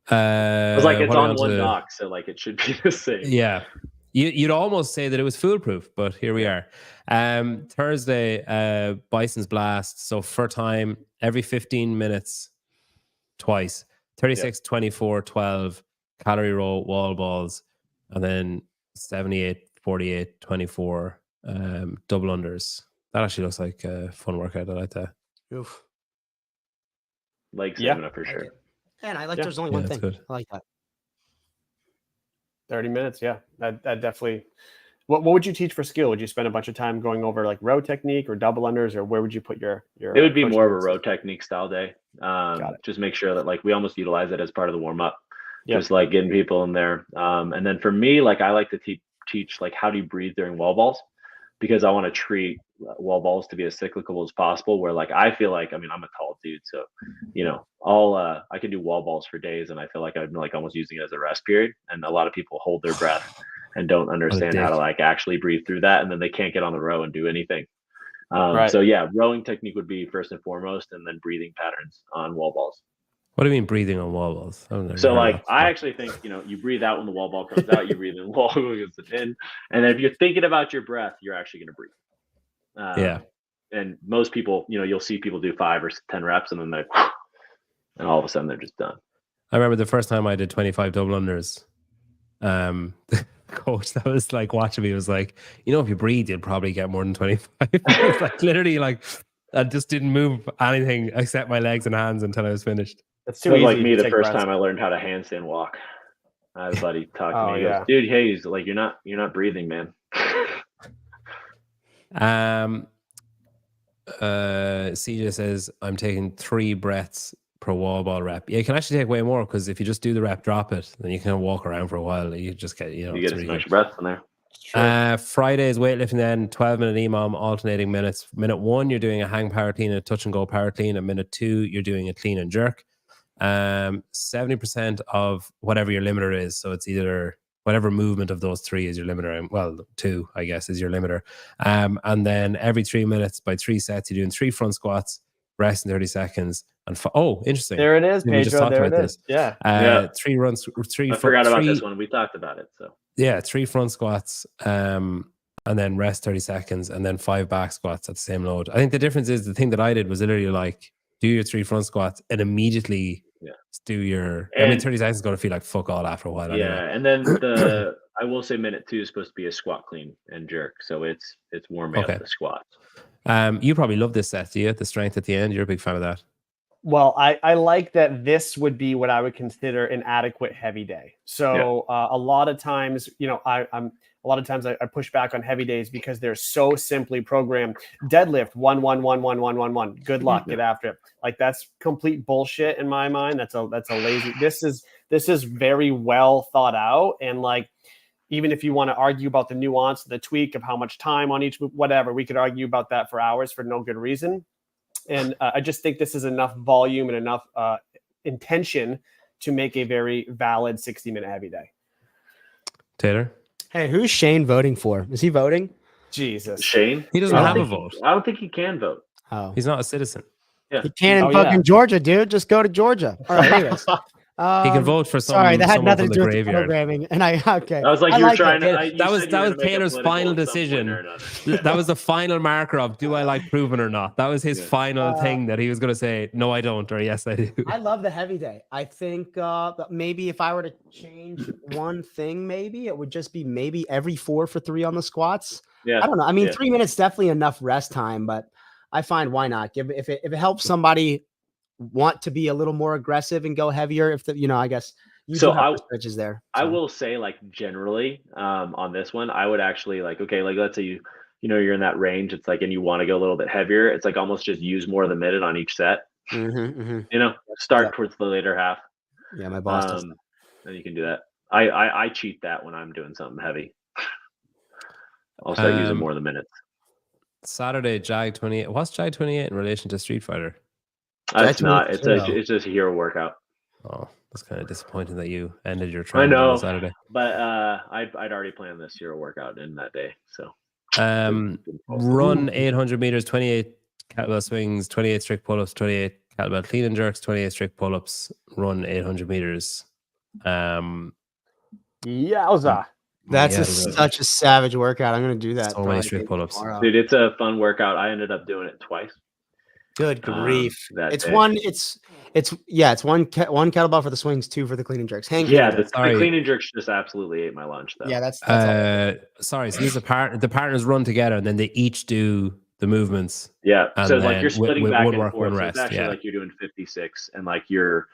was like it's on one doc, so like it should be the same. Yeah. You'd almost say that it was foolproof, but here we are. Thursday, Bison's Blast. So for time, every 15 minutes, twice. 36, 24, 12, calorie row, wall balls, and then 78, 48, 24, double unders. That actually looks like a fun workout. I like that. Oof. Like stamina for sure. And I like there's only one thing. Good. I like that. 30 minutes, yeah. That definitely. What would you teach for skill? Would you spend a bunch of time going over like row technique or double unders, or where would you put your It would be more of a row technique style day. Just make sure that like we almost utilize it as part of the warm up. Yep. Just like getting people in there. And then for me, like I like to teach like how do you breathe during wall balls, because I want to treat wall balls to be as cyclical as possible, where like I feel like, I mean, I'm a tall dude, so I can do wall balls for days, and I feel like I'm like almost using it as a rest period, and a lot of people hold their breath and don't understand how to like actually breathe through that, and then they can't get on the row and do anything. So yeah, rowing technique would be first and foremost, and then breathing patterns on wall balls. What do you mean breathing on wall balls? So like I actually think you breathe out when the wall ball comes out, you breathe in the wall goes in, and then if you're thinking about your breath, you're actually going to breathe. And most people, you'll see people do 5 or 10 reps, and then and all of a sudden they're just done. I remember the first time I did 25 double unders. coach that was like watching me was like, if you breathe, you'll probably get more than 25. It's like literally like I just didn't move anything except my legs and hands until I was finished. It's So too easy. like me, to the take first breaths. time I learned how to handstand walk, I had a buddy talk to Oh, me. He yeah. goes, "Dude, hey, he's like, you're not breathing, man." CJ says I'm taking 3 breaths per wall ball rep. Yeah, you can actually take way more because if you just do the rep, drop it, then you can walk around for a while. You just get, You it's get some really extra breaths in there. Friday's weightlifting then 12-minute EMOM, alternating minutes. Minute 1, you're doing a hang power clean and a touch and go power clean. And minute 2, you're doing a clean and jerk. 70% of whatever your limiter is. So it's either whatever movement of those 3 is your limiter. Well, 2, I guess, is your limiter. And then every 3 minutes by 3 sets, you're doing 3 front squats, rest in 30 seconds. And interesting. There it is, We just Pedro. talked There about it is. this. Yeah. 3 runs, 3. I forgot about this one. We talked about it. So yeah, 3 front squats, and then rest 30 seconds, and then 5 back squats at the same load. I think the difference is the thing that I did was literally like do your 3 front squats and immediately do your. 30 seconds is going to feel like fuck all after a while. Yeah, anyway. and then I will say minute 2 is supposed to be a squat clean and jerk, so it's warming up the squats. You probably love this set, do you? The strength at the end. You're a big fan of that. Well, I like that this would be what I would consider an adequate heavy day. So a lot of times, I push back on heavy days because they're so simply programmed. Deadlift 1 1 1 1 1 1 1. Good luck, get after it. Like that's complete bullshit in my mind. That's a lazy. This is very well thought out, and like even if you want to argue about the nuance, the tweak of how much time on each move, whatever, we could argue about that for hours for no good reason. And I just think this is enough volume and enough intention to make a very valid 60-minute heavy day. Taylor? Hey, who's Shane voting for? Is he voting? Jesus. Shane? He doesn't have a vote. I don't think he can vote. Oh. He's not a citizen. Yeah. He can in fucking Georgia, dude. Just go to Georgia. All right, anyways. He can vote for someone. Sorry, that had nothing to do with the graveyard. programming. And I was like, you were trying to. That was Taylor's final decision. That was the final marker of do I like proven or not. That was his final thing that he was going to say, no, I don't, or yes, I do. I love the heavy day. I think that maybe if I were to change one thing, maybe it would just be maybe every 4 for 3 on the squats. Yeah, I don't know. I mean, 3 minutes definitely enough rest time, but I find why not give if it helps somebody want to be a little more aggressive and go heavier. If I guess you so stretches there. So. I will say, like generally, on this one, I would actually like let's say you're in that range. It's like, and you want to go a little bit heavier. It's like almost just use more of the minute on each set. Start towards the later half. Yeah, my boss does that. And you can do that. I cheat that when I'm doing something heavy. I'll start using more of the minutes. Saturday, Jag 28. What's Jag 28 in relation to Street Fighter? It's not. It's just a hero workout. Oh, that's kind of disappointing that you ended your training on Saturday. But I'd already planned this hero workout in that day. So run 800 meters, 28 kettlebell swings, 28 strict pull-ups, 28 kettlebell clean and jerks, 28 strict pull-ups. Run 800 meters. Yowza. That's such a savage workout. I'm going to do that. So many strict pull-ups. Dude, it's a fun workout. I ended up doing it twice. Good grief! It's day. one kettlebell for the swings, 2 for the clean and jerks. The clean and jerks just absolutely ate my lunch though. Yeah, that's sorry. So the partners run together and then they each do the movements. Yeah. So like you're splitting back and work, forth. So it's actually like you're doing 56 and like you're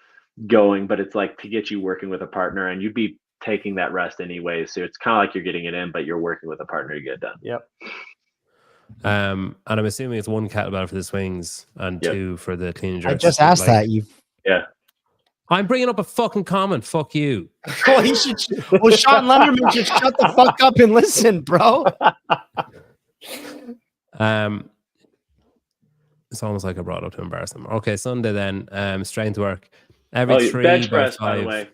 going, but it's like to get you working with a partner and you'd be taking that rest anyway. So it's kind of like you're getting it in, but you're working with a partner to get it done. Yep. And I'm assuming it's 1 kettlebell for the swings and 2 for the clean and jerks. I just asked that. Yeah. I'm bringing up a fucking comment. Fuck you. Well, Sean Lemmerman should shut the fuck up and listen, bro. It's almost like I brought it up to embarrass them. Okay, Sunday then. Strength work. Every 3 bench by press, 5. by the way.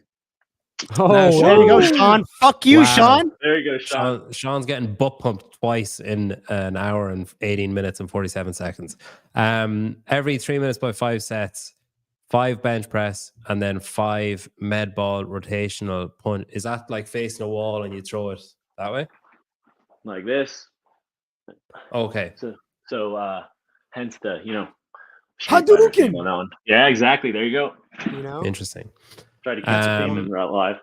Oh, there you go, Sean. Fuck you, Sean. There you go, Sean. Sean's getting butt pumped twice in an hour and 18 minutes and 47 seconds. Every 3 minutes by 5 sets, 5 bench press, and then 5 med ball rotational punch. Is that like facing a wall and you throw it that way? Like this. Okay. So hence the, Hadouken. Yeah, exactly. There you go. Interesting. Try to catch a theme in real life.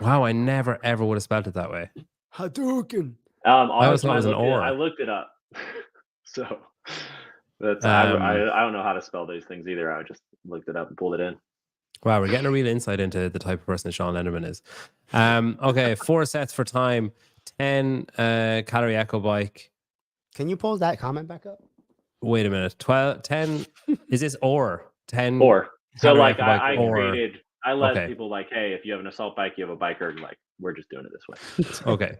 Wow, I never ever would have spelled it that way. Hadouken. Honestly, always thought it was an I or. looked it up. So that's I Um, don't know how to spell these things either. I just looked it up and pulled it in. Wow, we're getting a real insight into the type of person that Sean Lenderman is. Okay, 4 sets for time, 10 calorie echo bike. Can you pull that comment back up? Wait a minute. 10 is this or 10 Or so calorie like echo bike I or created. I let okay. people like, hey, if you have an assault bike, you have a biker. Like we're just doing it this way. Okay.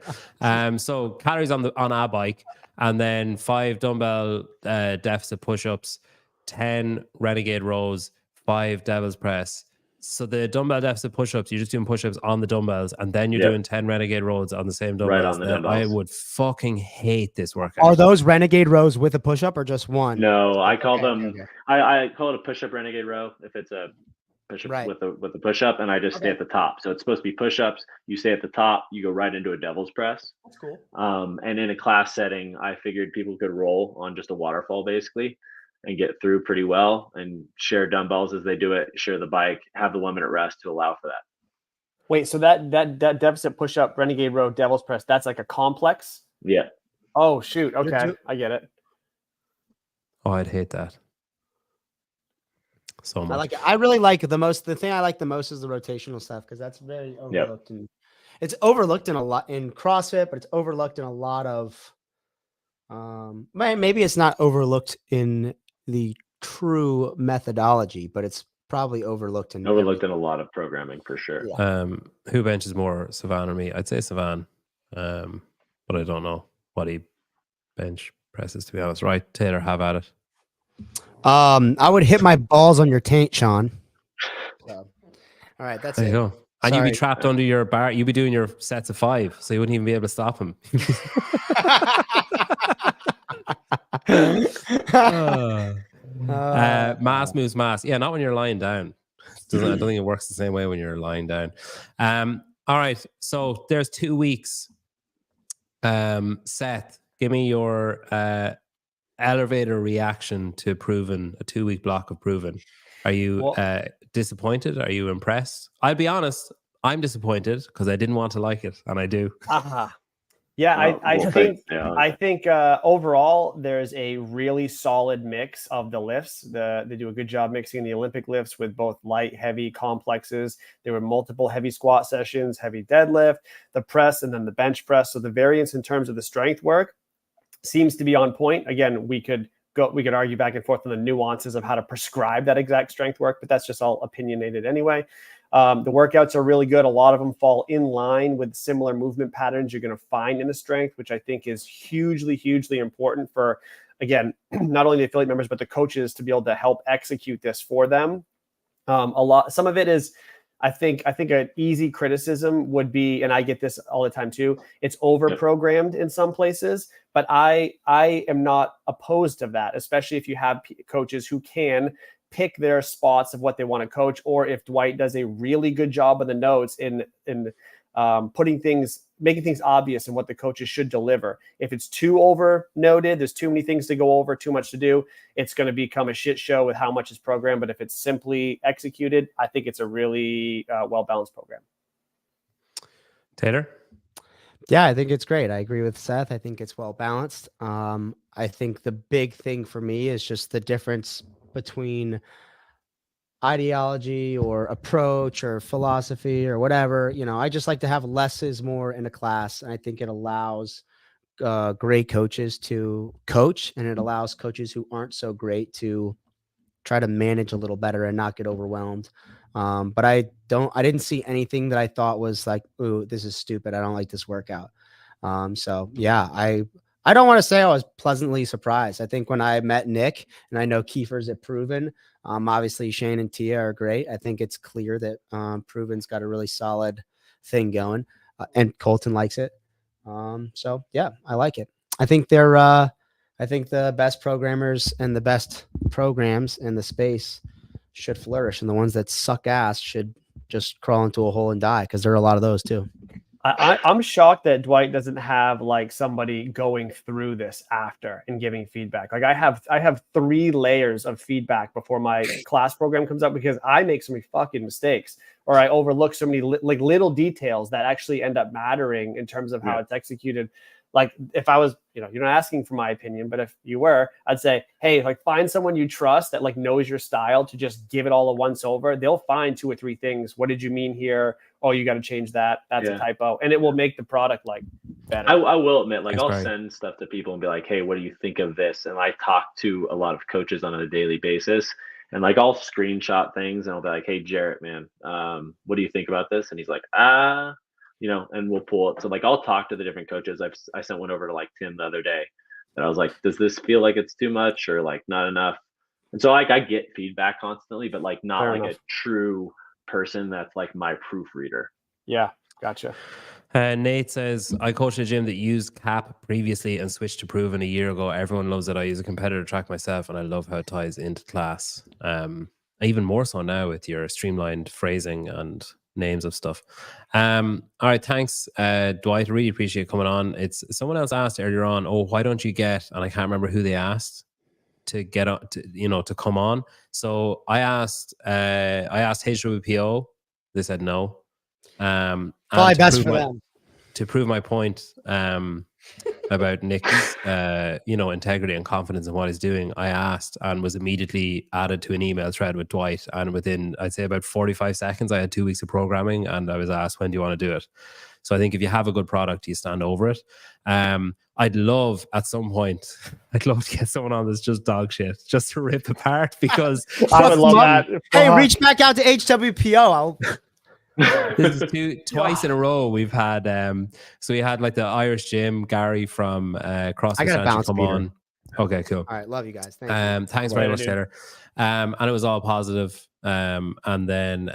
So calories on our bike, and then 5 dumbbell deficit push-ups, 10 renegade rows, 5 devil's press. So the dumbbell deficit push-ups, you're just doing push-ups on the dumbbells, and then you're doing 10 renegade rows on the same dumbbells. Right on the dumbbells. I would fucking hate this workout. Are those renegade rows with a push-up or just one? No, I call them. Okay. I call it a push-up renegade row if it's a push-up Right. with the push-up, and I just stay at the top. So it's supposed to be push-ups. You stay at the top. You go right into a devil's press. That's cool. And in a class setting, I figured people could roll on just a waterfall basically, and get through pretty well, and share dumbbells as they do it. Share the bike. Have the 1 minute rest to allow for that. Wait, so that deficit push up, renegade row, devil's press, that's like a complex? Yeah. Oh shoot. Okay, I get it. Oh, I'd hate that so much. I like it. I really like the thing I like the most is the rotational stuff because that's very overlooked. And it's overlooked in a lot in CrossFit, but it's overlooked in a lot of maybe it's not overlooked in the true methodology, but it's probably overlooked in a lot of programming for sure. Yeah. Who benches more, Savan or me? I'd say Savan, but I don't know what he bench presses, to be honest. Right, Taylor, have at it. I would hit my balls on your taint, Sean. So, all right, that's there it. You go. And you'd be trapped under your bar. You'd be doing your sets of 5, so you wouldn't even be able to stop him. Mass moves mass. Yeah, not when you're lying down. I don't think it works the same way when you're lying down. All right, so there's 2 weeks. Seth, give me your elevator reaction to Proven, a 2-week block of Proven. Are you disappointed? Are you impressed? I'll be honest, I'm disappointed because I didn't want to like it, and I do. Yeah, I think overall there's a really solid mix of the lifts. They do a good job mixing the Olympic lifts with both light, heavy, complexes. There were multiple heavy squat sessions, heavy deadlift, the press, and then the bench press. So the variance in terms of the strength work seems to be on point. Again, we could argue back and forth on the nuances of how to prescribe that exact strength work, but that's just all opinionated anyway. The workouts are really good. A lot of them fall in line with similar movement patterns you're going to find in the strength, which I think is hugely, hugely important for, again, not only the affiliate members, but the coaches to be able to help execute this for them. Some of it is, I think an easy criticism would be, and I get this all the time too, it's over-programmed in some places, but I am not opposed to that, especially if you have coaches who can pick their spots of what they want to coach, or if Dwight does a really good job of the notes in making things obvious and what the coaches should deliver. If it's too over noted, there's too many things to go over, too much to do, it's going to become a shit show with how much is programmed. But if it's simply executed, I think it's a really well-balanced program. Taylor? Yeah, I think it's great. I agree with Seth. I think it's well-balanced. I think the big thing for me is just the difference between ideology or approach or philosophy or whatever. I just like to have less is more in a class. And I think it allows great coaches to coach, and it allows coaches who aren't so great to try to manage a little better and not get overwhelmed. But I didn't see anything that I thought was like, ooh, this is stupid. I don't like this workout. So yeah, I don't want to say I was pleasantly surprised. I think when I met Nick, and I know Kiefer's at Proven, obviously Shane and Tia are great. I think it's clear that Proven's got a really solid thing going, and Colton likes it. So yeah, I like it. I think the best programmers and the best programs in the space should flourish, and the ones that suck ass should just crawl into a hole and die, because there are a lot of those too. I'm shocked that Dwight doesn't have like somebody going through this after and giving feedback. Like I have 3 layers of feedback before my class program comes up, because I make so many fucking mistakes, or I overlook so many like little details that actually end up mattering in terms of how it's executed. Like if I was, you're not asking for my opinion, but if you were, I'd say, hey, like find someone you trust that like knows your style to just give it all a once over. They'll find 2 or 3 things. What did you mean here? Oh, you got to change that. That's a typo. And it will make the product like better. I will admit, like That's I'll great. send stuff to people and be like, hey, what do you think of this? And I talk to a lot of coaches on a daily basis. And like I'll screenshot things and I'll be like, hey, Jarrett, man, what do you think about this? And he's like, and we'll pull it. So like I'll talk to the different coaches. I sent one over to like Tim the other day. And I was like, does this feel like it's too much or like not enough? And so like I get feedback constantly, but like not Fair like enough. a true person that's like my proofreader. Yeah, gotcha. Nate says, I coached a gym that used CAP previously and switched to Proven a year ago. Everyone loves it. I use a competitor track myself, and I love how it ties into class. Even more so now with your streamlined phrasing and names of stuff. All right, thanks, Dwight. Really appreciate you coming on. It's someone else asked earlier on, why don't you get, and I can't remember who they asked, to get on to come on. So I asked HWPO. They said no. Probably best for them. To prove my point about Nick's integrity and confidence in what he's doing, I asked and was immediately added to an email thread with Dwight, and within I'd say about 45 seconds I had 2 weeks of programming, and I was asked, when do you want to do it? So I think if you have a good product, you stand over it. I'd love at some point, I'd love to get someone on that's just dog shit, just to rip apart, because I would love that. Hey, reach back out to HWPO. this is twice in a row we've had so we had like the Irish gym, Gary from CrossFit I gotta Central bounce, come Peter. on. Okay, cool. All right, love you guys. Thank you. Thanks very much, Taylor. And it was all positive. And then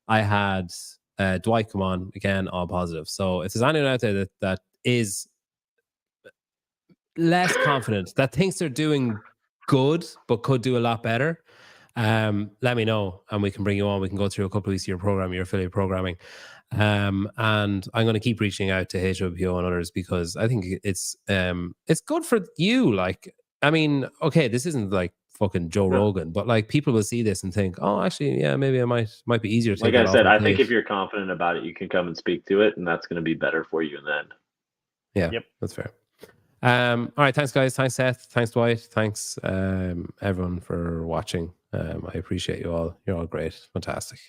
I had Dwight come on again, all positive. So if there's anyone out there that is less confident, that thinks they're doing good but could do a lot better, let me know and we can bring you on. We can go through a couple of weeks of your program, your affiliate programming. And I'm going to keep reaching out to HWPO and others, because I think it's good for you. Like, I mean, okay, this isn't like fucking Joe Rogan, but like people will see this and think, oh, actually, yeah, maybe I might be easier to take. Like I said, I think if you're confident about it, you can come and speak to it, and that's going to be better for you in the end. Yeah, that's fair. All right, thanks guys. Thanks Seth. Thanks Dwight. Thanks everyone for watching. I appreciate you all. You're all great. Fantastic.